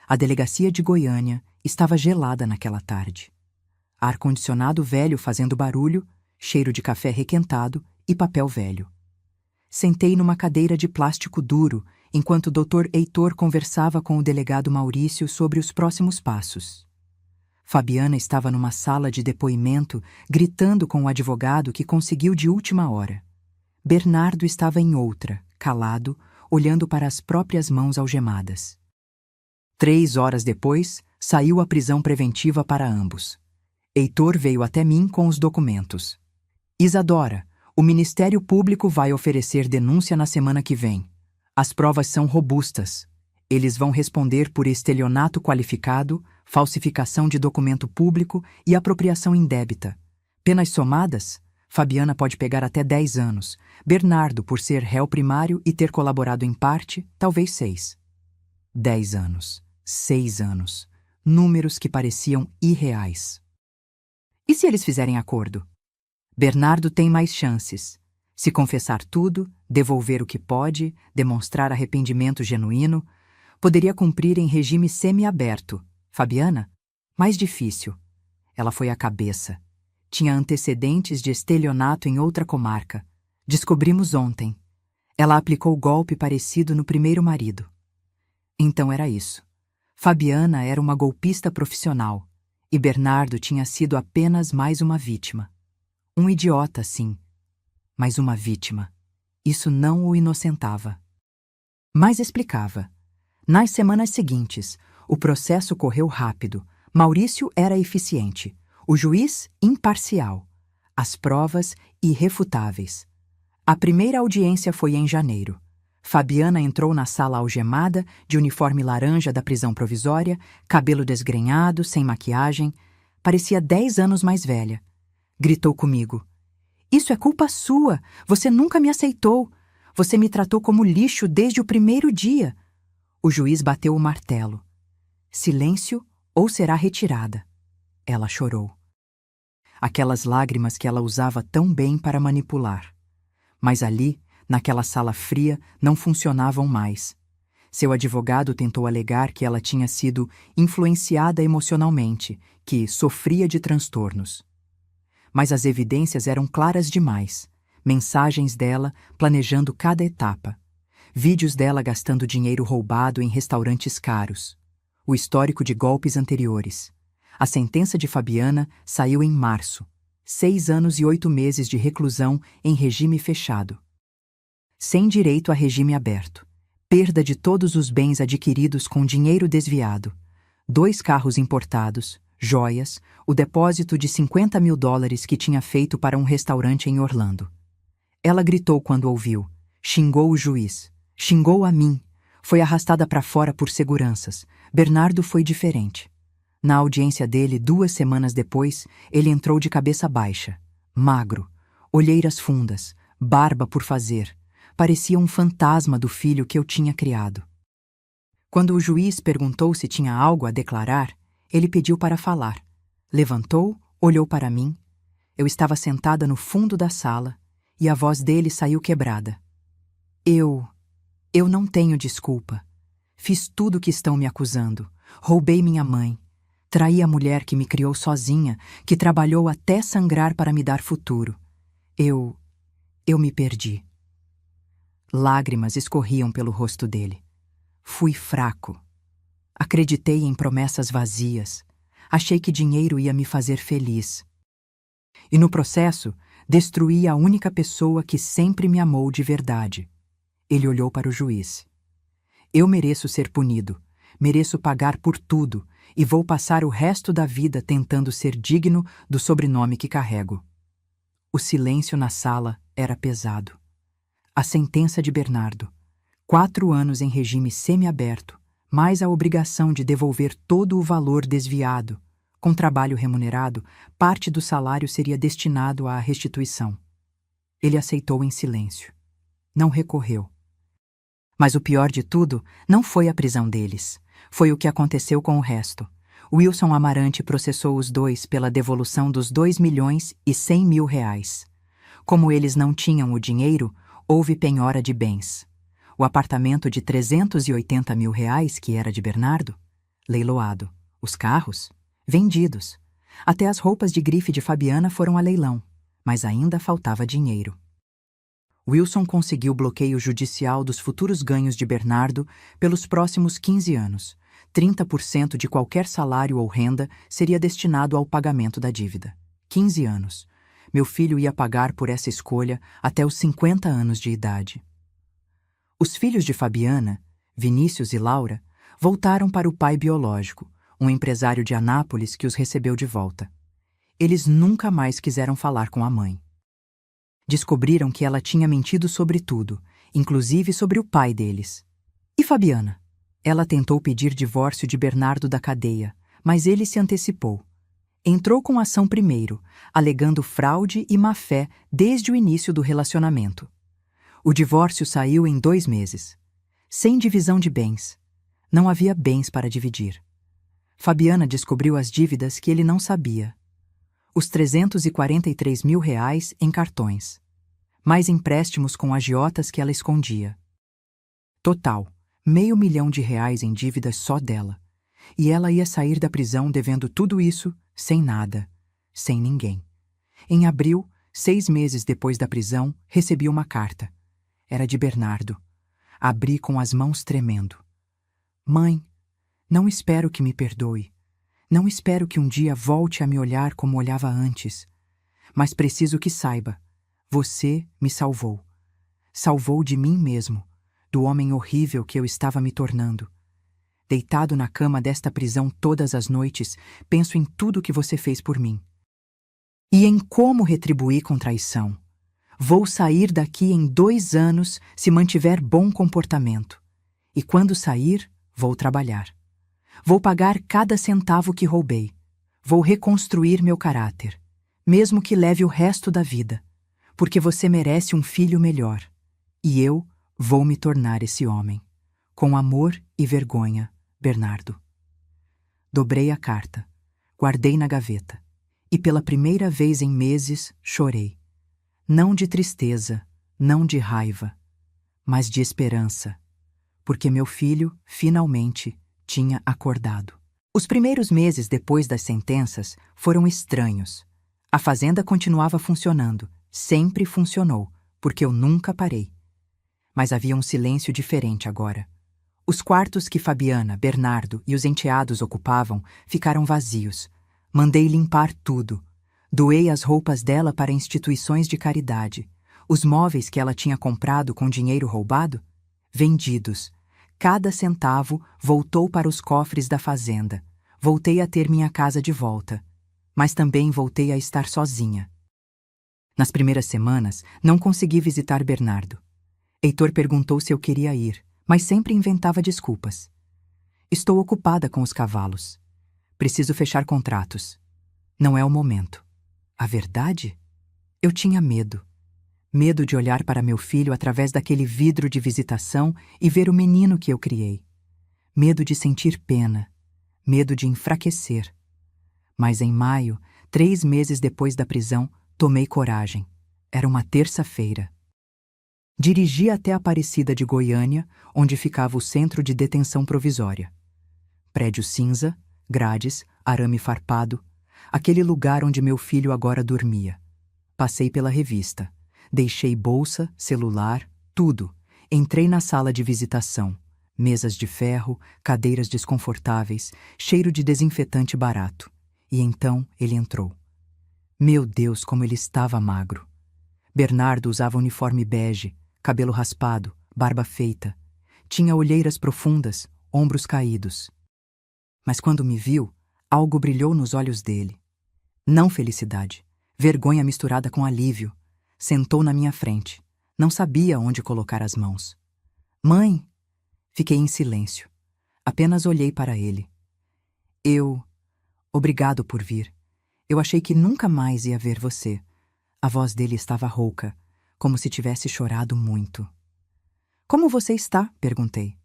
A delegacia de Goiânia estava gelada naquela tarde. Ar-condicionado velho fazendo barulho, cheiro de café requentado e papel velho. Sentei numa cadeira de plástico duro, enquanto o Dr. Heitor conversava com o delegado Maurício sobre os próximos passos. Fabiana estava numa sala de depoimento, gritando com o advogado que conseguiu de última hora. Bernardo estava em outra, calado, olhando para as próprias mãos algemadas. 3 horas depois, saiu a prisão preventiva para ambos. Heitor veio até mim com os documentos. Isadora, o Ministério Público vai oferecer denúncia na semana que vem. As provas são robustas. Eles vão responder por estelionato qualificado, falsificação de documento público e apropriação indébita. Penas somadas, Fabiana pode pegar até 10 anos. Bernardo, por ser réu primário e ter colaborado em parte, talvez 6. 10 anos. 6 anos. Números que pareciam irreais. E se eles fizerem acordo? Bernardo tem mais chances. Se confessar tudo, devolver o que pode, demonstrar arrependimento genuíno, poderia cumprir em regime semi-aberto. Fabiana? Mais difícil. Ela foi a cabeça. Tinha antecedentes de estelionato em outra comarca. Descobrimos ontem. Ela aplicou golpe parecido no primeiro marido. Então era isso. Fabiana era uma golpista profissional e Bernardo tinha sido apenas mais uma vítima. Um idiota, sim, mas uma vítima. Isso não o inocentava. Mas explicava. Nas semanas seguintes, o processo correu rápido. Maurício era eficiente. O juiz, imparcial. As provas, irrefutáveis. A primeira audiência foi em janeiro. Fabiana entrou na sala algemada, de uniforme laranja da prisão provisória, cabelo desgrenhado, sem maquiagem. Parecia 10 anos mais velha. Gritou comigo. Isso é culpa sua. Você nunca me aceitou. Você me tratou como lixo desde o primeiro dia. O juiz bateu o martelo. Silêncio ou será retirada. Ela chorou. Aquelas lágrimas que ela usava tão bem para manipular. Mas ali, naquela sala fria, não funcionavam mais. Seu advogado tentou alegar que ela tinha sido influenciada emocionalmente, que sofria de transtornos. Mas as evidências eram claras demais. Mensagens dela planejando cada etapa. Vídeos dela gastando dinheiro roubado em restaurantes caros. O histórico de golpes anteriores. A sentença de Fabiana saiu em março. 6 anos e 8 meses de reclusão em regime fechado. Sem direito a regime aberto. Perda de todos os bens adquiridos com dinheiro desviado. 2 carros importados, joias, o depósito de $50.000 que tinha feito para um restaurante em Orlando. Ela gritou quando ouviu. Xingou o juiz. Xingou a mim. Foi arrastada para fora por seguranças. Bernardo foi diferente. Na audiência dele, 2 semanas depois, ele entrou de cabeça baixa, magro, olheiras fundas, barba por fazer. Parecia um fantasma do filho que eu tinha criado. Quando o juiz perguntou se tinha algo a declarar, ele pediu para falar. Levantou, olhou para mim. Eu estava sentada no fundo da sala e a voz dele saiu quebrada. Eu não tenho desculpa. Fiz tudo o que estão me acusando. Roubei minha mãe. Traí a mulher que me criou sozinha, que trabalhou até sangrar para me dar futuro. Eu me perdi. Lágrimas escorriam pelo rosto dele. Fui fraco. Acreditei em promessas vazias. Achei que dinheiro ia me fazer feliz. E no processo, destruí a única pessoa que sempre me amou de verdade. Ele olhou para o juiz. Eu mereço ser punido. Mereço pagar por tudo e vou passar o resto da vida tentando ser digno do sobrenome que carrego. O silêncio na sala era pesado. A sentença de Bernardo: 4 anos em regime semiaberto, mais a obrigação de devolver todo o valor desviado. Com trabalho remunerado, parte do salário seria destinado à restituição. Ele aceitou em silêncio. Não recorreu. Mas o pior de tudo não foi a prisão deles. Foi o que aconteceu com o resto. Wilson Amarante processou os dois pela devolução dos R$ 2.100.000. Como eles não tinham o dinheiro, houve penhora de bens. O apartamento de R$ 380.000, que era de Bernardo, leiloado. Os carros, vendidos. Até as roupas de grife de Fabiana foram a leilão, mas ainda faltava dinheiro. Wilson conseguiu bloqueio judicial dos futuros ganhos de Bernardo pelos próximos 15 anos. 30% de qualquer salário ou renda seria destinado ao pagamento da dívida. 15 anos. Meu filho ia pagar por essa escolha até os 50 anos de idade. Os filhos de Fabiana, Vinícius e Laura, voltaram para o pai biológico, um empresário de Anápolis que os recebeu de volta. Eles nunca mais quiseram falar com a mãe. Descobriram que ela tinha mentido sobre tudo, inclusive sobre o pai deles. E Fabiana? Ela tentou pedir divórcio de Bernardo da cadeia, mas ele se antecipou. Entrou com ação primeiro, alegando fraude e má-fé desde o início do relacionamento. O divórcio saiu em 2 meses. Sem divisão de bens. Não havia bens para dividir. Fabiana descobriu as dívidas que ele não sabia. Os R$ 343.000 em cartões. Mais empréstimos com agiotas que ela escondia. Total, R$ 500.000 em dívidas só dela. E ela ia sair da prisão devendo tudo isso, sem nada, sem ninguém. Em abril, 6 meses depois da prisão, recebi uma carta. Era de Bernardo. Abri com as mãos tremendo. Mãe, não espero que me perdoe. Não espero que um dia volte a me olhar como olhava antes. Mas preciso que saiba. Você me salvou. Salvou de mim mesmo, do homem horrível que eu estava me tornando. Deitado na cama desta prisão todas as noites, penso em tudo que você fez por mim. E em como retribuir com traição. Vou sair daqui em 2 anos se mantiver bom comportamento. E quando sair, vou trabalhar. Vou pagar cada centavo que roubei. Vou reconstruir meu caráter, mesmo que leve o resto da vida, porque você merece um filho melhor. E eu vou me tornar esse homem. Com amor e vergonha, Bernardo. Dobrei a carta, guardei na gaveta, e pela primeira vez em meses chorei. Não de tristeza, não de raiva, mas de esperança, porque meu filho, finalmente, tinha acordado. Os primeiros meses depois das sentenças foram estranhos. A fazenda continuava funcionando, sempre funcionou, porque eu nunca parei. Mas havia um silêncio diferente agora. Os quartos que Fabiana, Bernardo e os enteados ocupavam ficaram vazios. Mandei limpar tudo. Doei as roupas dela para instituições de caridade. Os móveis que ela tinha comprado com dinheiro roubado, vendidos. Cada centavo voltou para os cofres da fazenda. Voltei a ter minha casa de volta. Mas também voltei a estar sozinha. Nas primeiras semanas, não consegui visitar Bernardo. Heitor perguntou se eu queria ir, mas sempre inventava desculpas. Estou ocupada com os cavalos. Preciso fechar contratos. Não é o momento. A verdade? Eu tinha medo. Medo de olhar para meu filho através daquele vidro de visitação e ver o menino que eu criei. Medo de sentir pena. Medo de enfraquecer. Mas em maio, 3 meses depois da prisão, tomei coragem. Era uma terça-feira. Dirigi até a Aparecida de Goiânia, onde ficava o centro de detenção provisória. Prédio cinza, grades, arame farpado, aquele lugar onde meu filho agora dormia. Passei pela revista. Deixei bolsa, celular, tudo. Entrei na sala de visitação. Mesas de ferro, cadeiras desconfortáveis, cheiro de desinfetante barato. E então ele entrou. Meu Deus, como ele estava magro. Bernardo usava uniforme bege, cabelo raspado, barba feita. Tinha olheiras profundas, ombros caídos. Mas quando me viu, algo brilhou nos olhos dele. Não felicidade, vergonha misturada com alívio. Sentou na minha frente. Não sabia onde colocar as mãos. Mãe! Fiquei em silêncio. Apenas olhei para ele. Obrigado por vir. Eu achei que nunca mais ia ver você. A voz dele estava rouca, como se tivesse chorado muito. Como você está? Perguntei.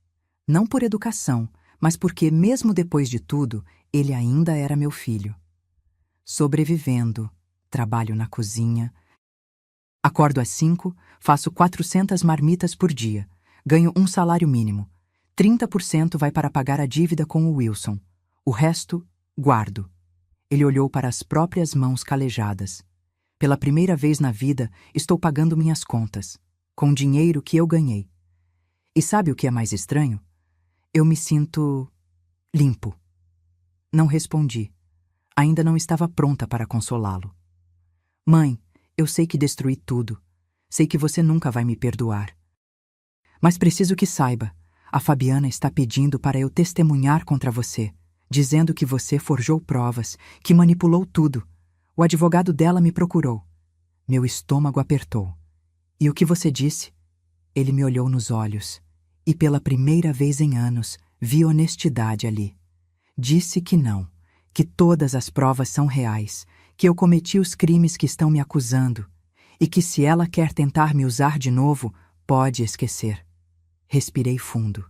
Não por educação, mas porque, mesmo depois de tudo, ele ainda era meu filho. Sobrevivendo. Trabalho na cozinha. Acordo às 5, faço 400 marmitas por dia. Ganho um salário mínimo. 30% vai para pagar a dívida com o Wilson. O resto, guardo. Ele olhou para as próprias mãos calejadas. Pela primeira vez na vida, estou pagando minhas contas, com dinheiro que eu ganhei. E sabe o que é mais estranho? Eu me sinto limpo. Não respondi. Ainda não estava pronta para consolá-lo. Mãe, eu sei que destruí tudo. Sei que você nunca vai me perdoar. Mas preciso que saiba, a Fabiana está pedindo para eu testemunhar contra você, dizendo que você forjou provas, que manipulou tudo. O advogado dela me procurou. Meu estômago apertou. E o que você disse? Ele me olhou nos olhos. E pela primeira vez em anos, vi honestidade ali. Disse que não, que todas as provas são reais, que eu cometi os crimes que estão me acusando, e que se ela quer tentar me usar de novo, pode esquecer. Respirei fundo.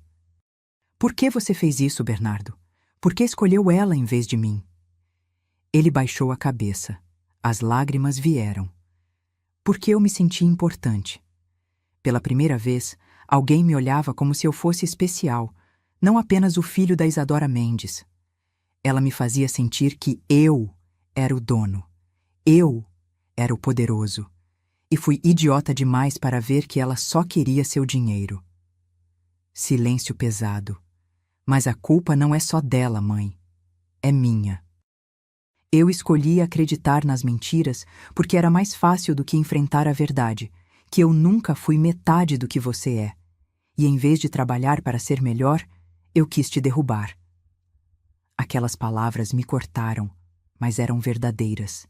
Por que você fez isso, Bernardo? Por que escolheu ela em vez de mim? Ele baixou a cabeça. As lágrimas vieram. Porque eu me senti importante. Pela primeira vez, alguém me olhava como se eu fosse especial, não apenas o filho da Isadora Mendes. Ela me fazia sentir que eu era o dono. Eu era o poderoso. E fui idiota demais para ver que ela só queria seu dinheiro. Silêncio pesado. Mas a culpa não é só dela, mãe. É minha. Eu escolhi acreditar nas mentiras porque era mais fácil do que enfrentar a verdade, que eu nunca fui metade do que você é. E em vez de trabalhar para ser melhor, eu quis te derrubar. Aquelas palavras me cortaram, mas eram verdadeiras.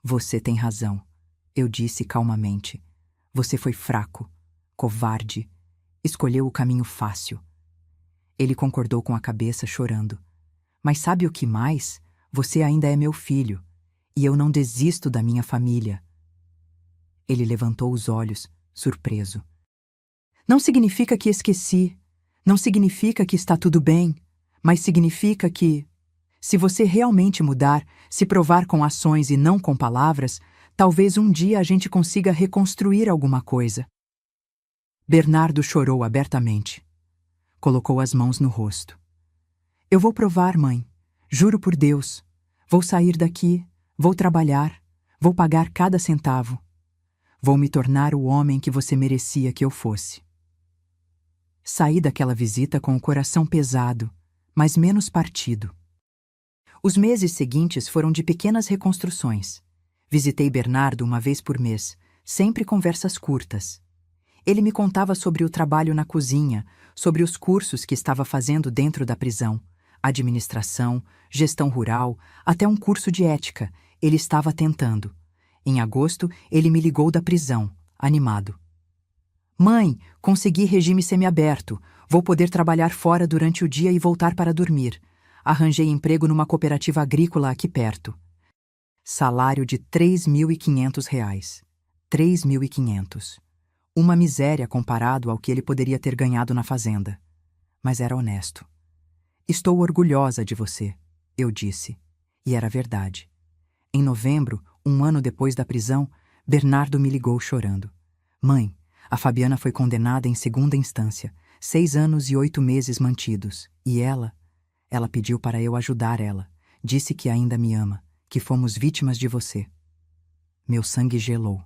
Você tem razão, eu disse calmamente. Você foi fraco, covarde, escolheu o caminho fácil. Ele concordou com a cabeça, chorando. Mas sabe o que mais? Você ainda é meu filho, e eu não desisto da minha família. Ele levantou os olhos, surpreso. Não significa que esqueci, não significa que está tudo bem, mas significa que, se você realmente mudar, se provar com ações e não com palavras, talvez um dia a gente consiga reconstruir alguma coisa. Bernardo chorou abertamente. Colocou as mãos no rosto. Eu vou provar, mãe. Juro por Deus. Vou sair daqui, vou trabalhar, vou pagar cada centavo. Vou me tornar o homem que você merecia que eu fosse. Saí daquela visita com o coração pesado, mas menos partido. Os meses seguintes foram de pequenas reconstruções. Visitei Bernardo uma vez por mês, sempre conversas curtas. Ele me contava sobre o trabalho na cozinha, sobre os cursos que estava fazendo dentro da prisão, administração, gestão rural, até um curso de ética. Ele estava tentando. Em agosto, ele me ligou da prisão, animado. Mãe, consegui regime semiaberto. Vou poder trabalhar fora durante o dia e voltar para dormir. Arranjei emprego numa cooperativa agrícola aqui perto. Salário de R$ 3.500. 3.500. Uma miséria comparado ao que ele poderia ter ganhado na fazenda. Mas era honesto. Estou orgulhosa de você, eu disse. E era verdade. Em novembro, um ano depois da prisão, Bernardo me ligou chorando. Mãe, a Fabiana foi condenada em segunda instância, 6 anos e 8 meses mantidos. E ela pediu para eu ajudar ela. Disse que ainda me ama, que fomos vítimas de você. Meu sangue gelou.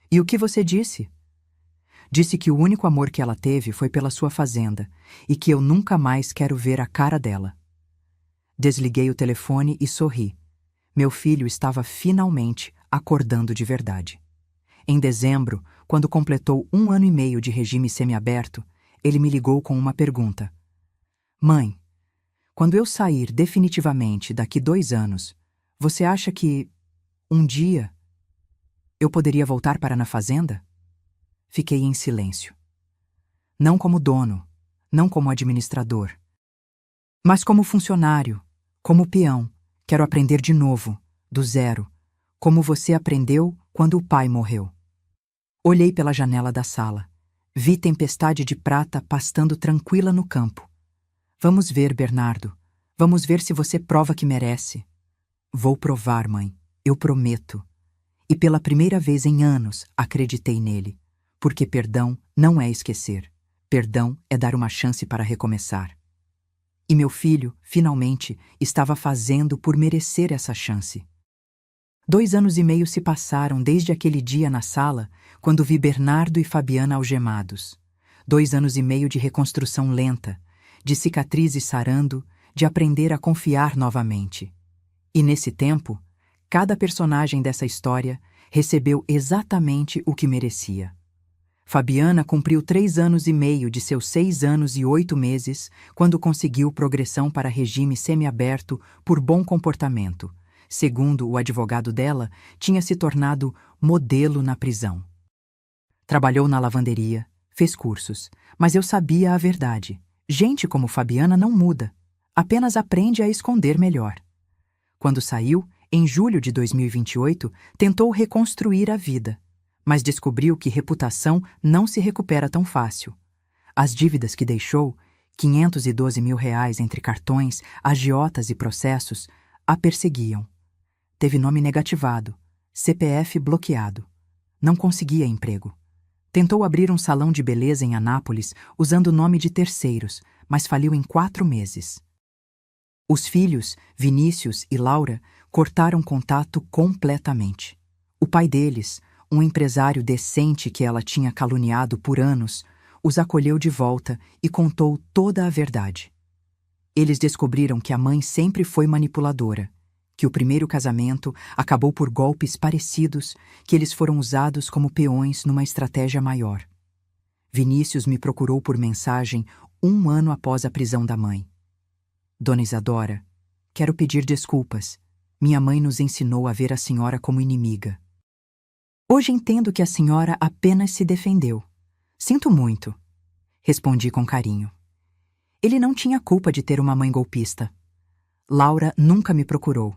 E o que você disse? Disse que o único amor que ela teve foi pela sua fazenda e que eu nunca mais quero ver a cara dela. Desliguei o telefone e sorri. Meu filho estava finalmente acordando de verdade. Em dezembro, quando completou 1 ano e meio de regime semiaberto, ele me ligou com uma pergunta. Mãe, quando eu sair definitivamente daqui 2 anos, você acha que, um dia, eu poderia voltar para na fazenda? Fiquei em silêncio. Não como dono, não como administrador, mas como funcionário, como peão. Quero aprender de novo, do zero, como você aprendeu quando o pai morreu. Olhei pela janela da sala. Vi tempestade de prata pastando tranquila no campo. Vamos ver, Bernardo. Vamos ver se você prova que merece. Vou provar, mãe. Eu prometo. E pela primeira vez em anos acreditei nele. Porque perdão não é esquecer. Perdão é dar uma chance para recomeçar. E meu filho, finalmente, estava fazendo por merecer essa chance. 2 anos e meio se passaram desde aquele dia na sala, quando vi Bernardo e Fabiana algemados. 2 anos e meio de reconstrução lenta, de cicatrizes sarando, de aprender a confiar novamente. E nesse tempo, cada personagem dessa história recebeu exatamente o que merecia. Fabiana cumpriu 3 anos e meio de seus 6 anos e 8 meses quando conseguiu progressão para regime semiaberto por bom comportamento. Segundo o advogado dela, tinha se tornado modelo na prisão. Trabalhou na lavanderia, fez cursos, mas eu sabia a verdade. Gente como Fabiana não muda, apenas aprende a esconder melhor. Quando saiu, em julho de 2028, tentou reconstruir a vida. Mas descobriu que reputação não se recupera tão fácil. As dívidas que deixou, R$ 512 mil entre cartões, agiotas e processos, a perseguiam. Teve nome negativado, CPF bloqueado. Não conseguia emprego. Tentou abrir um salão de beleza em Anápolis usando o nome de terceiros, mas faliu em 4 meses. Os filhos, Vinícius e Laura, cortaram contato completamente. O pai deles, um empresário decente que ela tinha caluniado por anos, os acolheu de volta e contou toda a verdade. Eles descobriram que a mãe sempre foi manipuladora, que o primeiro casamento acabou por golpes parecidos, que eles foram usados como peões numa estratégia maior. Vinícius me procurou por mensagem 1 ano após a prisão da mãe. Dona Isadora, quero pedir desculpas. Minha mãe nos ensinou a ver a senhora como inimiga. Hoje entendo que a senhora apenas se defendeu. Sinto muito, respondi com carinho. Ele não tinha culpa de ter uma mãe golpista. Laura nunca me procurou,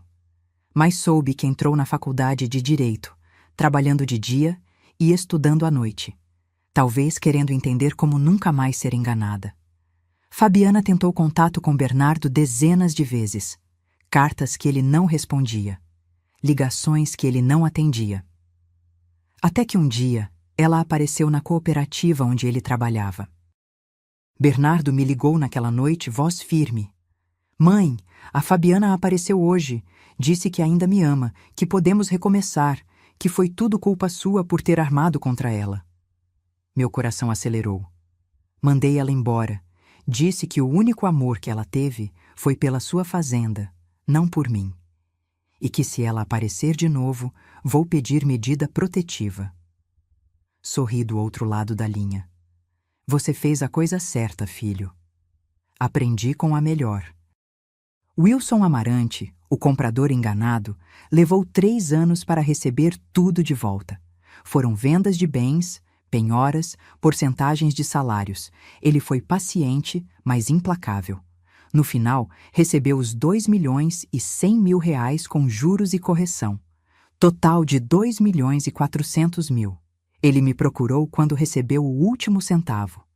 mas soube que entrou na faculdade de Direito, trabalhando de dia e estudando à noite, talvez querendo entender como nunca mais ser enganada. Fabiana tentou contato com Bernardo dezenas de vezes, cartas que ele não respondia, ligações que ele não atendia. Até que um dia, ela apareceu na cooperativa onde ele trabalhava. Bernardo me ligou naquela noite, voz firme. Mãe, a Fabiana apareceu hoje. Disse que ainda me ama, que podemos recomeçar, que foi tudo culpa sua por ter armado contra ela. Meu coração acelerou. Mandei ela embora. Disse que o único amor que ela teve foi pela sua fazenda, não por mim. E que se ela aparecer de novo, vou pedir medida protetiva. Sorri do outro lado da linha. Você fez a coisa certa, filho. Aprendi com a melhor. Wilson Amarante, o comprador enganado, levou 3 anos para receber tudo de volta. Foram vendas de bens, penhoras, porcentagens de salários. Ele foi paciente, mas implacável. No final, recebeu os R$ 2.100.000 com juros e correção. Total de 2.400.000. Ele me procurou quando recebeu o último centavo.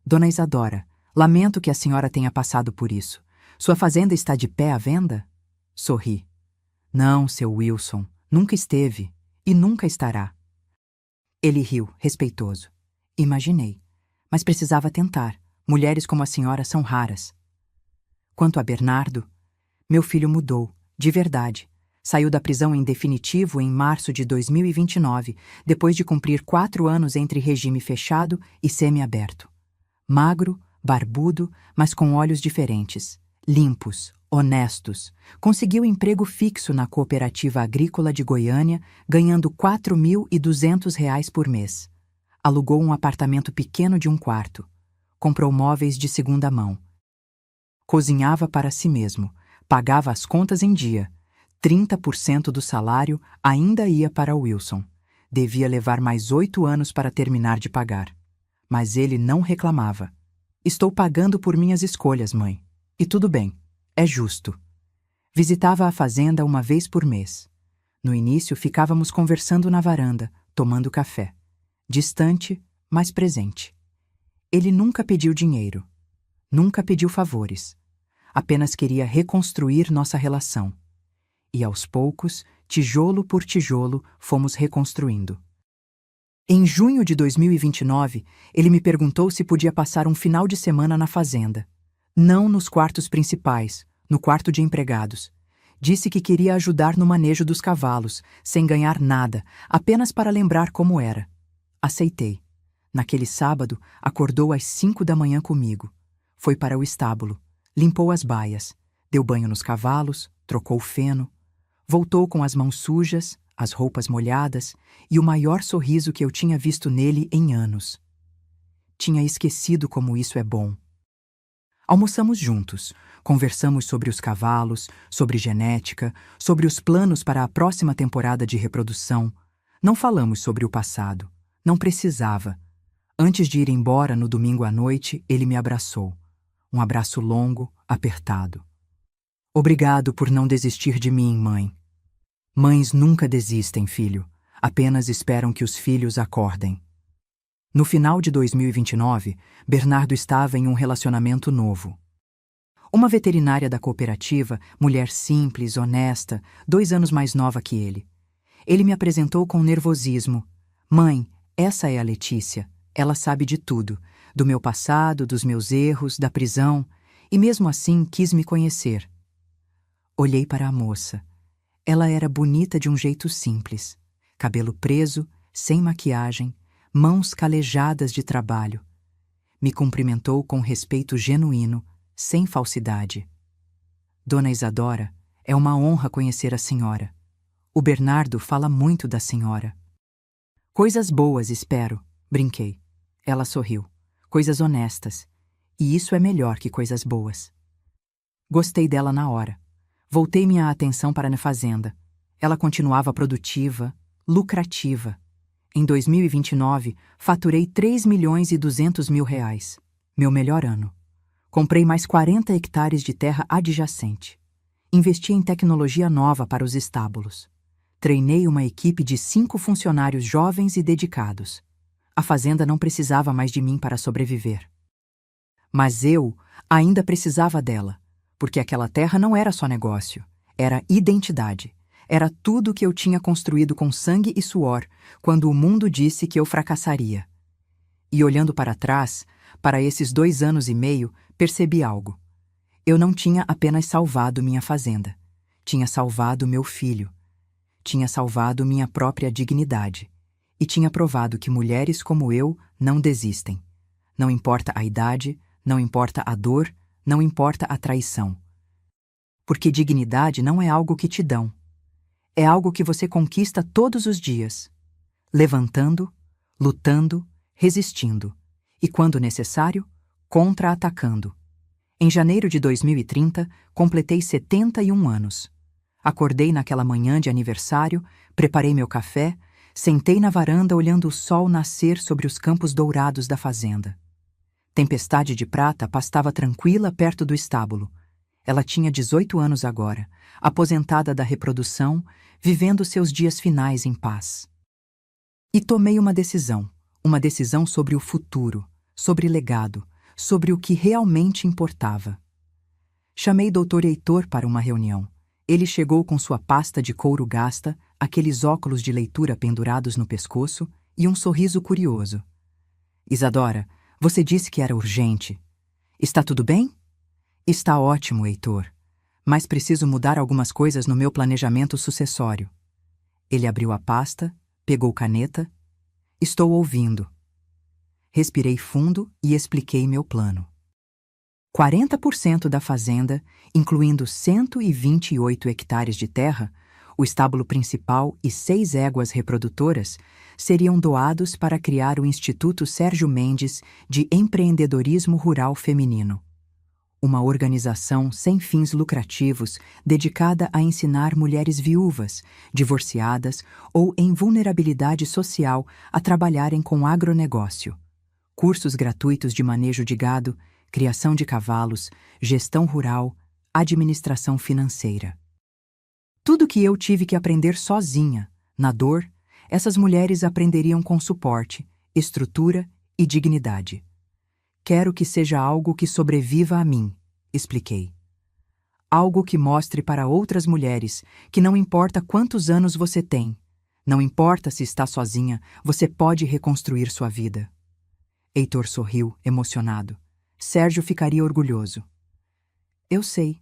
Dona Isadora, lamento que a senhora tenha passado por isso. Sua fazenda está de pé à venda? Sorri. Não, seu Wilson, nunca esteve e nunca estará. Ele riu, respeitoso. Imaginei, mas precisava tentar. Mulheres como a senhora são raras. Quanto a Bernardo, meu filho mudou, de verdade. Saiu da prisão em definitivo em março de 2029, depois de cumprir 4 anos entre regime fechado e semiaberto. Magro, barbudo, mas com olhos diferentes, limpos, honestos. Conseguiu emprego fixo na Cooperativa Agrícola de Goiânia, ganhando R$ 4.200 por mês. Alugou um apartamento pequeno de 1 quarto. Comprou móveis de segunda mão. Cozinhava para si mesmo, pagava as contas em dia. 30% do salário ainda ia para Wilson. Devia levar mais 8 anos para terminar de pagar. Mas ele não reclamava. Estou pagando por minhas escolhas, mãe. E tudo bem, é justo. Visitava a fazenda uma vez por mês. No início, ficávamos conversando na varanda, tomando café. Distante, mas presente. Ele nunca pediu dinheiro. Nunca pediu favores. Apenas queria reconstruir nossa relação. E aos poucos, tijolo por tijolo, fomos reconstruindo. Em junho de 2029, ele me perguntou se podia passar um final de semana na fazenda. Não nos quartos principais, no quarto de empregados. Disse que queria ajudar no manejo dos cavalos, sem ganhar nada, apenas para lembrar como era. Aceitei. Naquele sábado, acordou às 5 da manhã comigo. Foi para o estábulo, limpou as baias, deu banho nos cavalos, trocou o feno. Voltou com as mãos sujas, as roupas molhadas e o maior sorriso que eu tinha visto nele em anos. Tinha esquecido como isso é bom. Almoçamos juntos, conversamos sobre os cavalos, sobre genética, sobre os planos para a próxima temporada de reprodução. Não falamos sobre o passado. Não precisava. Antes de ir embora no domingo à noite, ele me abraçou. Um abraço longo, apertado. Obrigado por não desistir de mim, mãe. Mães nunca desistem, filho. Apenas esperam que os filhos acordem. No final de 2029, Bernardo estava em um relacionamento novo. Uma veterinária da cooperativa, mulher simples, honesta, 2 anos mais nova que ele. Ele me apresentou com nervosismo. Mãe, essa é a Letícia. Ela sabe de tudo. Do meu passado, dos meus erros, da prisão. E mesmo assim quis me conhecer. Olhei para a moça. Ela era bonita de um jeito simples. Cabelo preso, sem maquiagem, mãos calejadas de trabalho. Me cumprimentou com respeito genuíno, sem falsidade. Dona Isadora, é uma honra conhecer a senhora. O Bernardo fala muito da senhora. Coisas boas, espero, brinquei. Ela sorriu. Coisas honestas. E isso é melhor que coisas boas. Gostei dela na hora. Voltei minha atenção para a fazenda. Ela continuava produtiva, lucrativa. Em 2029, faturei R$ 3.200.000. Meu melhor ano. Comprei mais 40 hectares de terra adjacente. Investi em tecnologia nova para os estábulos. Treinei uma equipe de 5 funcionários jovens e dedicados. A fazenda não precisava mais de mim para sobreviver. Mas eu ainda precisava dela. Porque aquela terra não era só negócio, era identidade. Era tudo que eu tinha construído com sangue e suor, quando o mundo disse que eu fracassaria. E olhando para trás, para esses 2 anos e meio, percebi algo. Eu não tinha apenas salvado minha fazenda. Tinha salvado meu filho. Tinha salvado minha própria dignidade. E tinha provado que mulheres como eu não desistem. Não importa a idade, não importa a dor, não importa a traição. Porque dignidade não é algo que te dão. É algo que você conquista todos os dias. Levantando, lutando, resistindo. E, quando necessário, contra-atacando. Em janeiro de 2030, completei 71 anos. Acordei naquela manhã de aniversário, preparei meu café, sentei na varanda olhando o sol nascer sobre os campos dourados da fazenda. Tempestade de Prata pastava tranquila perto do estábulo. Ela tinha 18 anos agora, aposentada da reprodução, vivendo seus dias finais em paz. E tomei uma decisão sobre o futuro, sobre legado, sobre o que realmente importava. Chamei Dr. Heitor para uma reunião. Ele chegou com sua pasta de couro gasta, aqueles óculos de leitura pendurados no pescoço e um sorriso curioso. Isadora, você disse que era urgente. Está tudo bem? Está ótimo, Heitor. Mas preciso mudar algumas coisas no meu planejamento sucessório. Ele abriu a pasta, pegou caneta. Estou ouvindo. Respirei fundo e expliquei meu plano. 40% da fazenda, incluindo 128 hectares de terra, o estábulo principal e 6 éguas reprodutoras, seriam doados para criar o Instituto Sérgio Mendes de Empreendedorismo Rural Feminino. Uma organização sem fins lucrativos dedicada a ensinar mulheres viúvas, divorciadas ou em vulnerabilidade social a trabalharem com agronegócio. Cursos gratuitos de manejo de gado, criação de cavalos, gestão rural, administração financeira. Tudo que eu tive que aprender sozinha, na dor, essas mulheres aprenderiam com suporte, estrutura e dignidade. Quero que seja algo que sobreviva a mim, expliquei. Algo que mostre para outras mulheres que não importa quantos anos você tem, não importa se está sozinha, você pode reconstruir sua vida. Heitor sorriu, emocionado. Sérgio ficaria orgulhoso. Eu sei.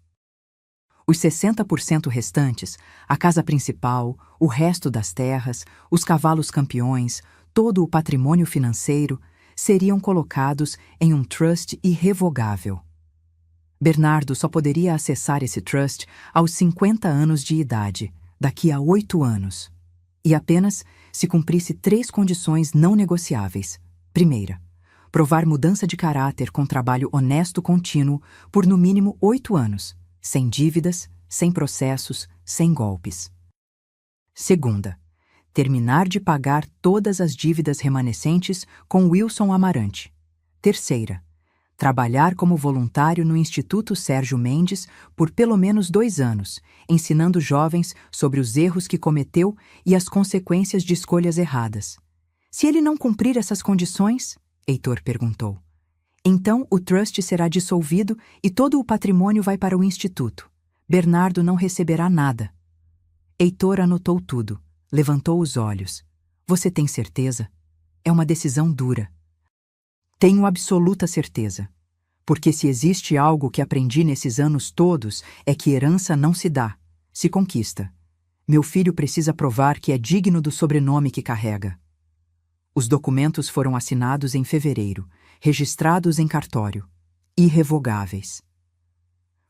Os 60% restantes, a casa principal, o resto das terras, os cavalos campeões, todo o patrimônio financeiro, seriam colocados em um trust irrevogável. Bernardo só poderia acessar esse trust aos 50 anos de idade, daqui a 8 anos. E apenas se cumprisse 3 condições não negociáveis. Primeira, provar mudança de caráter com trabalho honesto contínuo por no mínimo 8 anos, sem dívidas, sem processos, sem golpes. Segunda, terminar de pagar todas as dívidas remanescentes com Wilson Amarante. Terceira, trabalhar como voluntário no Instituto Sérgio Mendes por pelo menos 2 anos, ensinando jovens sobre os erros que cometeu e as consequências de escolhas erradas. Se ele não cumprir essas condições, Heitor perguntou, então o trust será dissolvido e todo o patrimônio vai para o Instituto. Bernardo não receberá nada. Heitor anotou tudo, levantou os olhos. Você tem certeza? É uma decisão dura. Tenho absoluta certeza. Porque se existe algo que aprendi nesses anos todos é que herança não se dá, se conquista. Meu filho precisa provar que é digno do sobrenome que carrega. Os documentos foram assinados em fevereiro, registrados em cartório, irrevogáveis.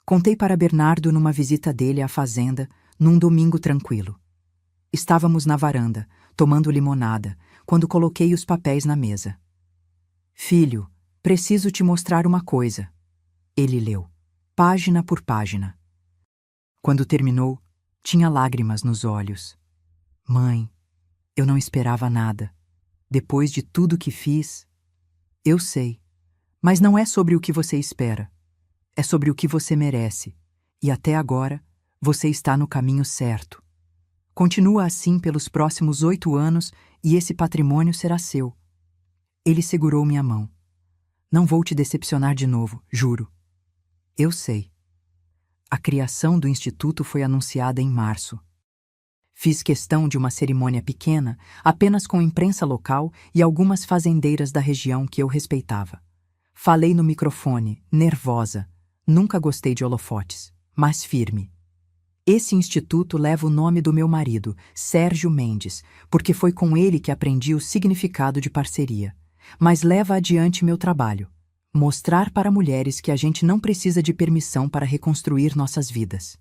Contei para Bernardo numa visita dele à fazenda, num domingo tranquilo. Estávamos na varanda, tomando limonada, quando coloquei os papéis na mesa. Filho, preciso te mostrar uma coisa. Ele leu, página por página. Quando terminou, tinha lágrimas nos olhos. Mãe, eu não esperava nada. Depois de tudo que fiz, eu sei, mas não é sobre o que você espera, é sobre o que você merece, e até agora você está no caminho certo. Continua assim pelos próximos 8 anos e esse patrimônio será seu. Ele segurou minha mão. Não vou te decepcionar de novo, juro. Eu sei. A criação do Instituto foi anunciada em março. Fiz questão de uma cerimônia pequena, apenas com imprensa local e algumas fazendeiras da região que eu respeitava. Falei no microfone, nervosa. Nunca gostei de holofotes, mas firme. Esse instituto leva o nome do meu marido, Sérgio Mendes, porque foi com ele que aprendi o significado de parceria. Mas leva adiante meu trabalho. Mostrar para mulheres que a gente não precisa de permissão para reconstruir nossas vidas.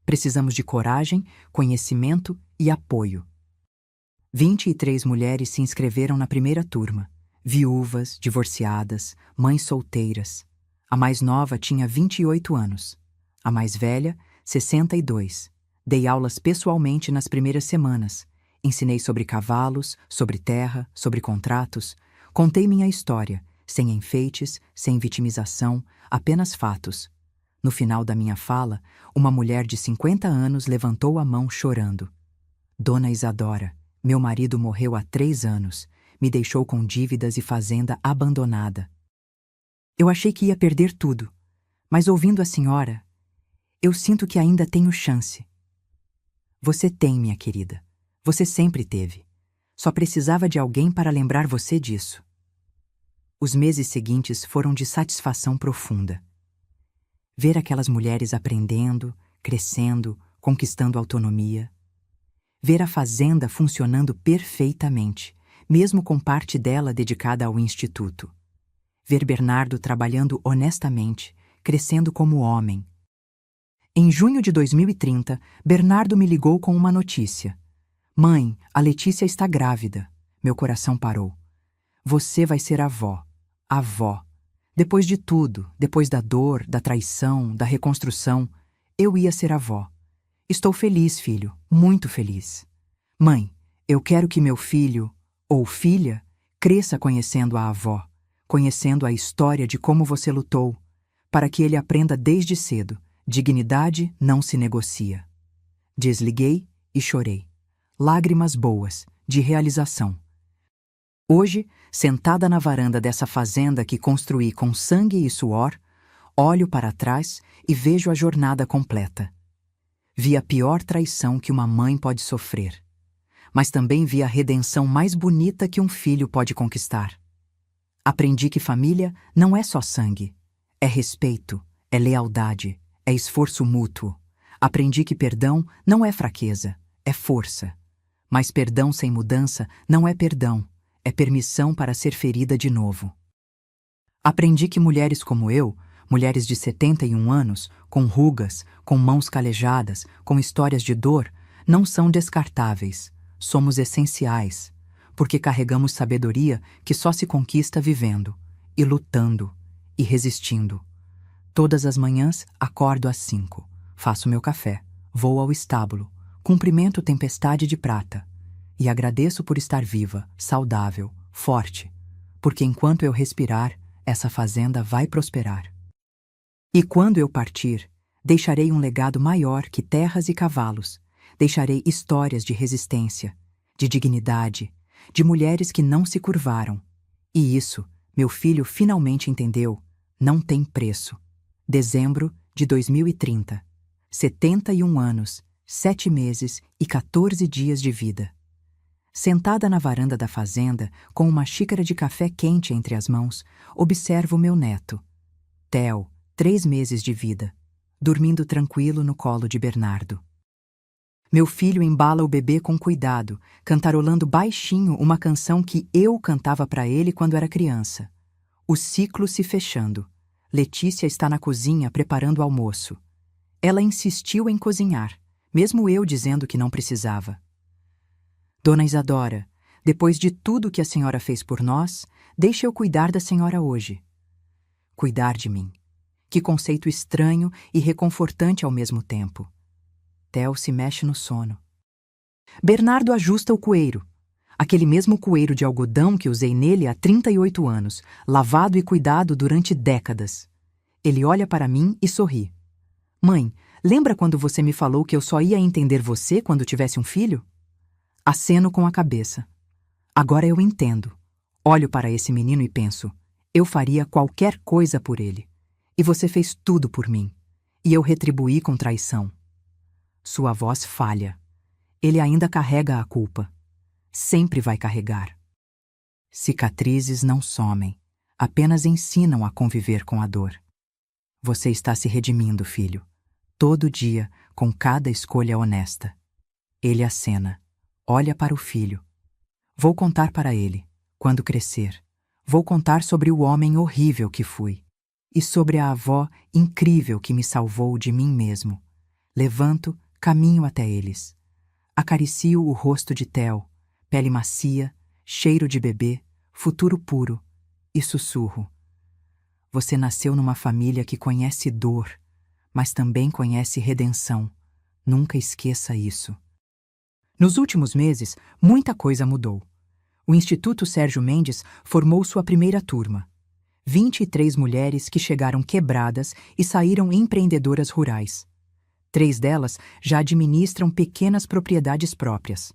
Precisamos de coragem, conhecimento e apoio. 23 mulheres se inscreveram na primeira turma. Viúvas, divorciadas, mães solteiras. A mais nova tinha 28 anos. A mais velha, 62. Dei aulas pessoalmente nas primeiras semanas. Ensinei sobre cavalos, sobre terra, sobre contratos. Contei minha história, sem enfeites, sem vitimização, apenas fatos. No final da minha fala, uma mulher de 50 anos levantou a mão chorando. Dona Isadora, meu marido morreu há 3 anos, me deixou com dívidas e fazenda abandonada. Eu achei que ia perder tudo, mas ouvindo a senhora, eu sinto que ainda tenho chance. Você tem, minha querida. Você sempre teve. Só precisava de alguém para lembrar você disso. Os meses seguintes foram de satisfação profunda. Ver aquelas mulheres aprendendo, crescendo, conquistando autonomia. Ver a fazenda funcionando perfeitamente, mesmo com parte dela dedicada ao instituto. Ver Bernardo trabalhando honestamente, crescendo como homem. Em junho de 2030, Bernardo me ligou com uma notícia. Mãe, a Letícia está grávida. Meu coração parou. Você vai ser avó. Avó. Depois de tudo, depois da dor, da traição, da reconstrução, eu ia ser avó. Estou feliz, filho, muito feliz. Mãe, eu quero que meu filho, ou filha, cresça conhecendo a avó, conhecendo a história de como você lutou, para que ele aprenda desde cedo. Dignidade não se negocia. Desliguei e chorei. Lágrimas boas, de realização. Hoje, sentada na varanda dessa fazenda que construí com sangue e suor, olho para trás e vejo a jornada completa. Vi a pior traição que uma mãe pode sofrer, mas também vi a redenção mais bonita que um filho pode conquistar. Aprendi que família não é só sangue, é respeito, é lealdade, é esforço mútuo. Aprendi que perdão não é fraqueza, é força. Mas perdão sem mudança não é perdão, é permissão para ser ferida de novo. Aprendi que mulheres como eu, mulheres de 71 anos, com rugas, com mãos calejadas, com histórias de dor, não são descartáveis, somos essenciais, porque carregamos sabedoria que só se conquista vivendo, e lutando, e resistindo. Todas as manhãs acordo às 5, faço meu café, vou ao estábulo, cumprimento tempestade de prata, e agradeço por estar viva, saudável, forte, porque enquanto eu respirar, essa fazenda vai prosperar. E quando eu partir, deixarei um legado maior que terras e cavalos, deixarei histórias de resistência, de dignidade, de mulheres que não se curvaram. E isso, meu filho finalmente entendeu, não tem preço. Dezembro de 2030. 71 anos, 7 meses e 14 dias de vida. Sentada na varanda da fazenda, com uma xícara de café quente entre as mãos, observo meu neto, Theo, 3 meses de vida, dormindo tranquilo no colo de Bernardo. Meu filho embala o bebê com cuidado, cantarolando baixinho uma canção que eu cantava para ele quando era criança. O ciclo se fechando. Letícia está na cozinha preparando o almoço. Ela insistiu em cozinhar, mesmo eu dizendo que não precisava. Dona Isadora, depois de tudo que a senhora fez por nós, deixe eu cuidar da senhora hoje. Cuidar de mim. Que conceito estranho e reconfortante ao mesmo tempo. Theo se mexe no sono. Bernardo ajusta o coeiro. Aquele mesmo coeiro de algodão que usei nele há 38 anos, lavado e cuidado durante décadas. Ele olha para mim e sorri. Mãe, lembra quando você me falou que eu só ia entender você quando tivesse um filho? Aceno com a cabeça. Agora eu entendo. Olho para esse menino e penso, eu faria qualquer coisa por ele. E você fez tudo por mim. E eu retribuí com traição. Sua voz falha. Ele ainda carrega a culpa. Sempre vai carregar. Cicatrizes não somem, apenas ensinam a conviver com a dor. Você está se redimindo, filho. Todo dia, com cada escolha honesta. Ele acena. Olha para o filho. Vou contar para ele, quando crescer. Vou contar sobre o homem horrível que fui. E sobre a avó incrível que me salvou de mim mesmo. Levanto, caminho até eles. Acaricio o rosto de Theo, pele macia, cheiro de bebê, futuro puro, e sussurro. Você nasceu numa família que conhece dor, mas também conhece redenção. Nunca esqueça isso. Nos últimos meses, muita coisa mudou. O Instituto Sérgio Mendes formou sua primeira turma. 23 mulheres que chegaram quebradas e saíram empreendedoras rurais. 3 delas já administram pequenas propriedades próprias.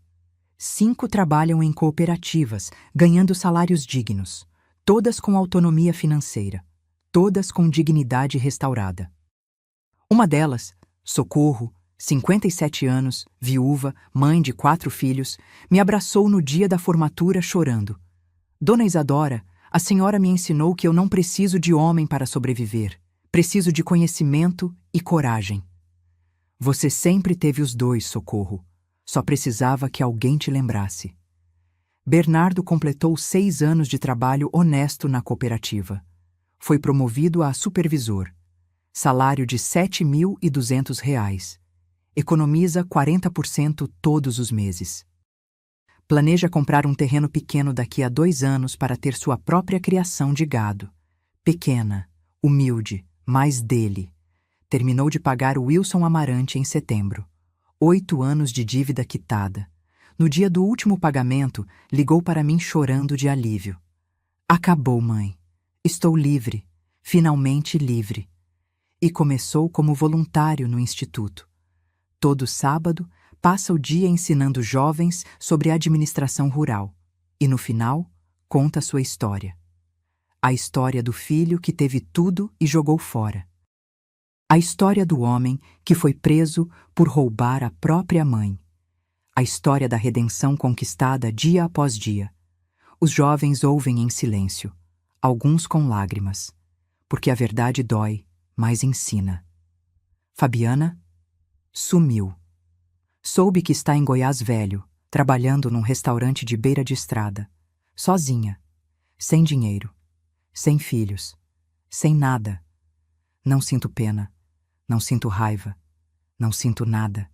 5 trabalham em cooperativas, ganhando salários dignos, todas com autonomia financeira, todas com dignidade restaurada. Uma delas, Socorro, 57 anos, viúva, mãe de 4 filhos, me abraçou no dia da formatura chorando. Dona Isadora, a senhora me ensinou que eu não preciso de homem para sobreviver. Preciso de conhecimento e coragem. Você sempre teve os dois, Socorro. Só precisava que alguém te lembrasse. Bernardo completou 6 anos de trabalho honesto na cooperativa. Foi promovido a supervisor. Salário de R$ 7.200. Economiza 40% todos os meses. Planeja comprar um terreno pequeno daqui a 2 anos para ter sua própria criação de gado. Pequena, humilde, mas dele. Terminou de pagar o Wilson Amarante em setembro. 8 anos de dívida quitada. No dia do último pagamento, ligou para mim chorando de alívio. Acabou, mãe. Estou livre. Finalmente livre. E começou como voluntário no instituto. Todo sábado, passa o dia ensinando jovens sobre administração rural. E no final, conta sua história. A história do filho que teve tudo e jogou fora. A história do homem que foi preso por roubar a própria mãe. A história da redenção conquistada dia após dia. Os jovens ouvem em silêncio, alguns com lágrimas, porque a verdade dói, mas ensina. Fabiana sumiu. Soube que está em Goiás Velho, trabalhando num restaurante de beira de estrada, sozinha, sem dinheiro, sem filhos, sem nada. Não sinto pena, não sinto raiva, não sinto nada,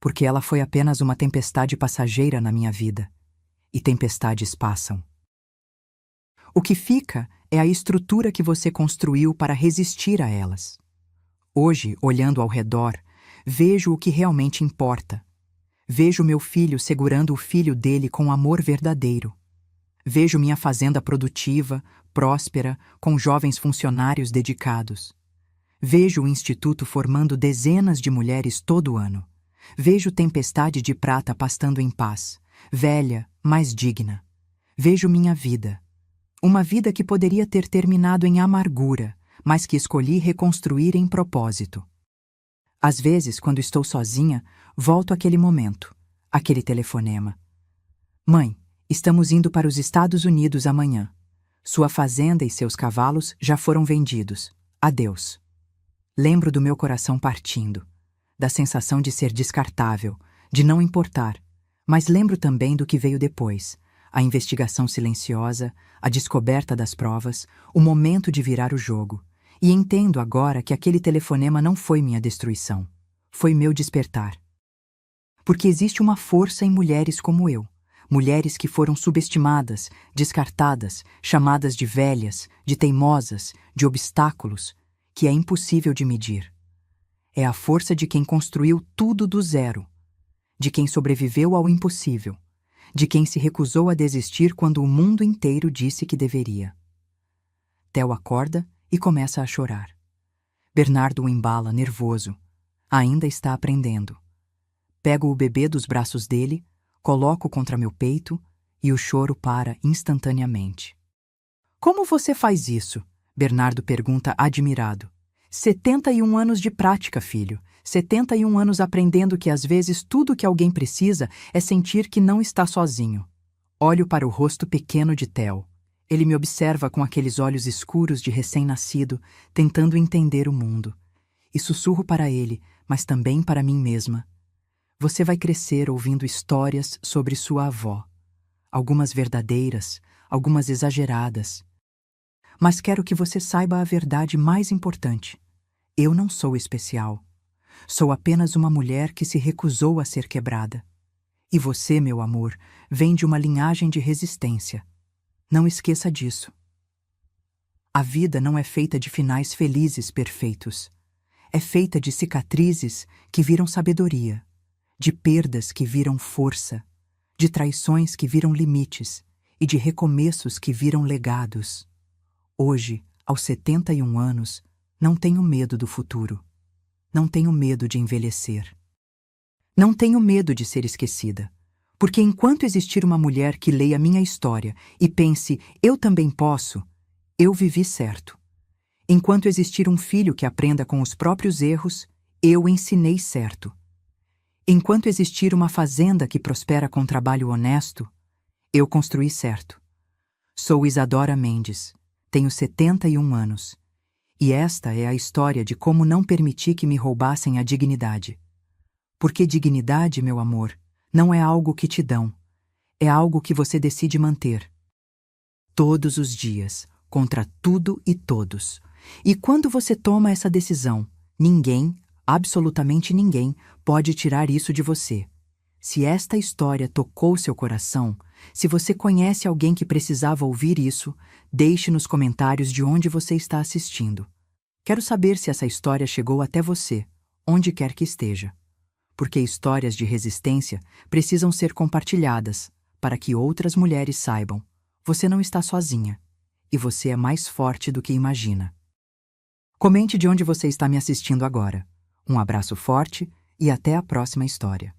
porque ela foi apenas uma tempestade passageira na minha vida, e tempestades passam. O que fica é a estrutura que você construiu para resistir a elas. Hoje, olhando ao redor, vejo o que realmente importa. Vejo meu filho segurando o filho dele com amor verdadeiro. Vejo minha fazenda produtiva, próspera, com jovens funcionários dedicados. Vejo o instituto formando dezenas de mulheres todo ano. Vejo Tempestade de Prata pastando em paz, velha, mas digna. Vejo minha vida. Uma vida que poderia ter terminado em amargura, mas que escolhi reconstruir em propósito. Às vezes, quando estou sozinha, volto àquele momento, aquele telefonema. Mãe, estamos indo para os Estados Unidos amanhã. Sua fazenda e seus cavalos já foram vendidos. Adeus. Lembro do meu coração partindo, da sensação de ser descartável, de não importar, mas lembro também do que veio depois, a investigação silenciosa, a descoberta das provas, o momento de virar o jogo. E entendo agora que aquele telefonema não foi minha destruição, foi meu despertar. Porque existe uma força em mulheres como eu, mulheres que foram subestimadas, descartadas, chamadas de velhas, de teimosas, de obstáculos, que é impossível de medir. É a força de quem construiu tudo do zero, de quem sobreviveu ao impossível, de quem se recusou a desistir quando o mundo inteiro disse que deveria. Theo acorda e começa a chorar. Bernardo o embala, nervoso. Ainda está aprendendo. Pego o bebê dos braços dele, coloco contra meu peito e o choro para instantaneamente. Como você faz isso? Bernardo pergunta admirado. 71 anos de prática, filho. 71 anos aprendendo que às vezes tudo que alguém precisa é sentir que não está sozinho. Olho para o rosto pequeno de Theo. Ele me observa com aqueles olhos escuros de recém-nascido, tentando entender o mundo. E sussurro para ele, mas também para mim mesma. Você vai crescer ouvindo histórias sobre sua avó. Algumas verdadeiras, algumas exageradas. Mas quero que você saiba a verdade mais importante. Eu não sou especial. Sou apenas uma mulher que se recusou a ser quebrada. E você, meu amor, vem de uma linhagem de resistência. Não esqueça disso. A vida não é feita de finais felizes perfeitos. É feita de cicatrizes que viram sabedoria, de perdas que viram força, de traições que viram limites e de recomeços que viram legados. Hoje, aos 71 anos, não tenho medo do futuro. Não tenho medo de envelhecer. Não tenho medo de ser esquecida. Porque enquanto existir uma mulher que leia minha história e pense, eu também posso, eu vivi certo. Enquanto existir um filho que aprenda com os próprios erros, eu ensinei certo. Enquanto existir uma fazenda que prospera com trabalho honesto, eu construí certo. Sou Isadora Mendes, tenho 71 anos. E esta é a história de como não permiti que me roubassem a dignidade. Porque dignidade, meu amor, não é algo que te dão. É algo que você decide manter. Todos os dias, contra tudo e todos. E quando você toma essa decisão, ninguém, absolutamente ninguém, pode tirar isso de você. Se esta história tocou seu coração, se você conhece alguém que precisava ouvir isso, deixe nos comentários de onde você está assistindo. Quero saber se essa história chegou até você, onde quer que esteja. Porque histórias de resistência precisam ser compartilhadas para que outras mulheres saibam. Você não está sozinha. E você é mais forte do que imagina. Comente de onde você está me assistindo agora. Um abraço forte e até a próxima história.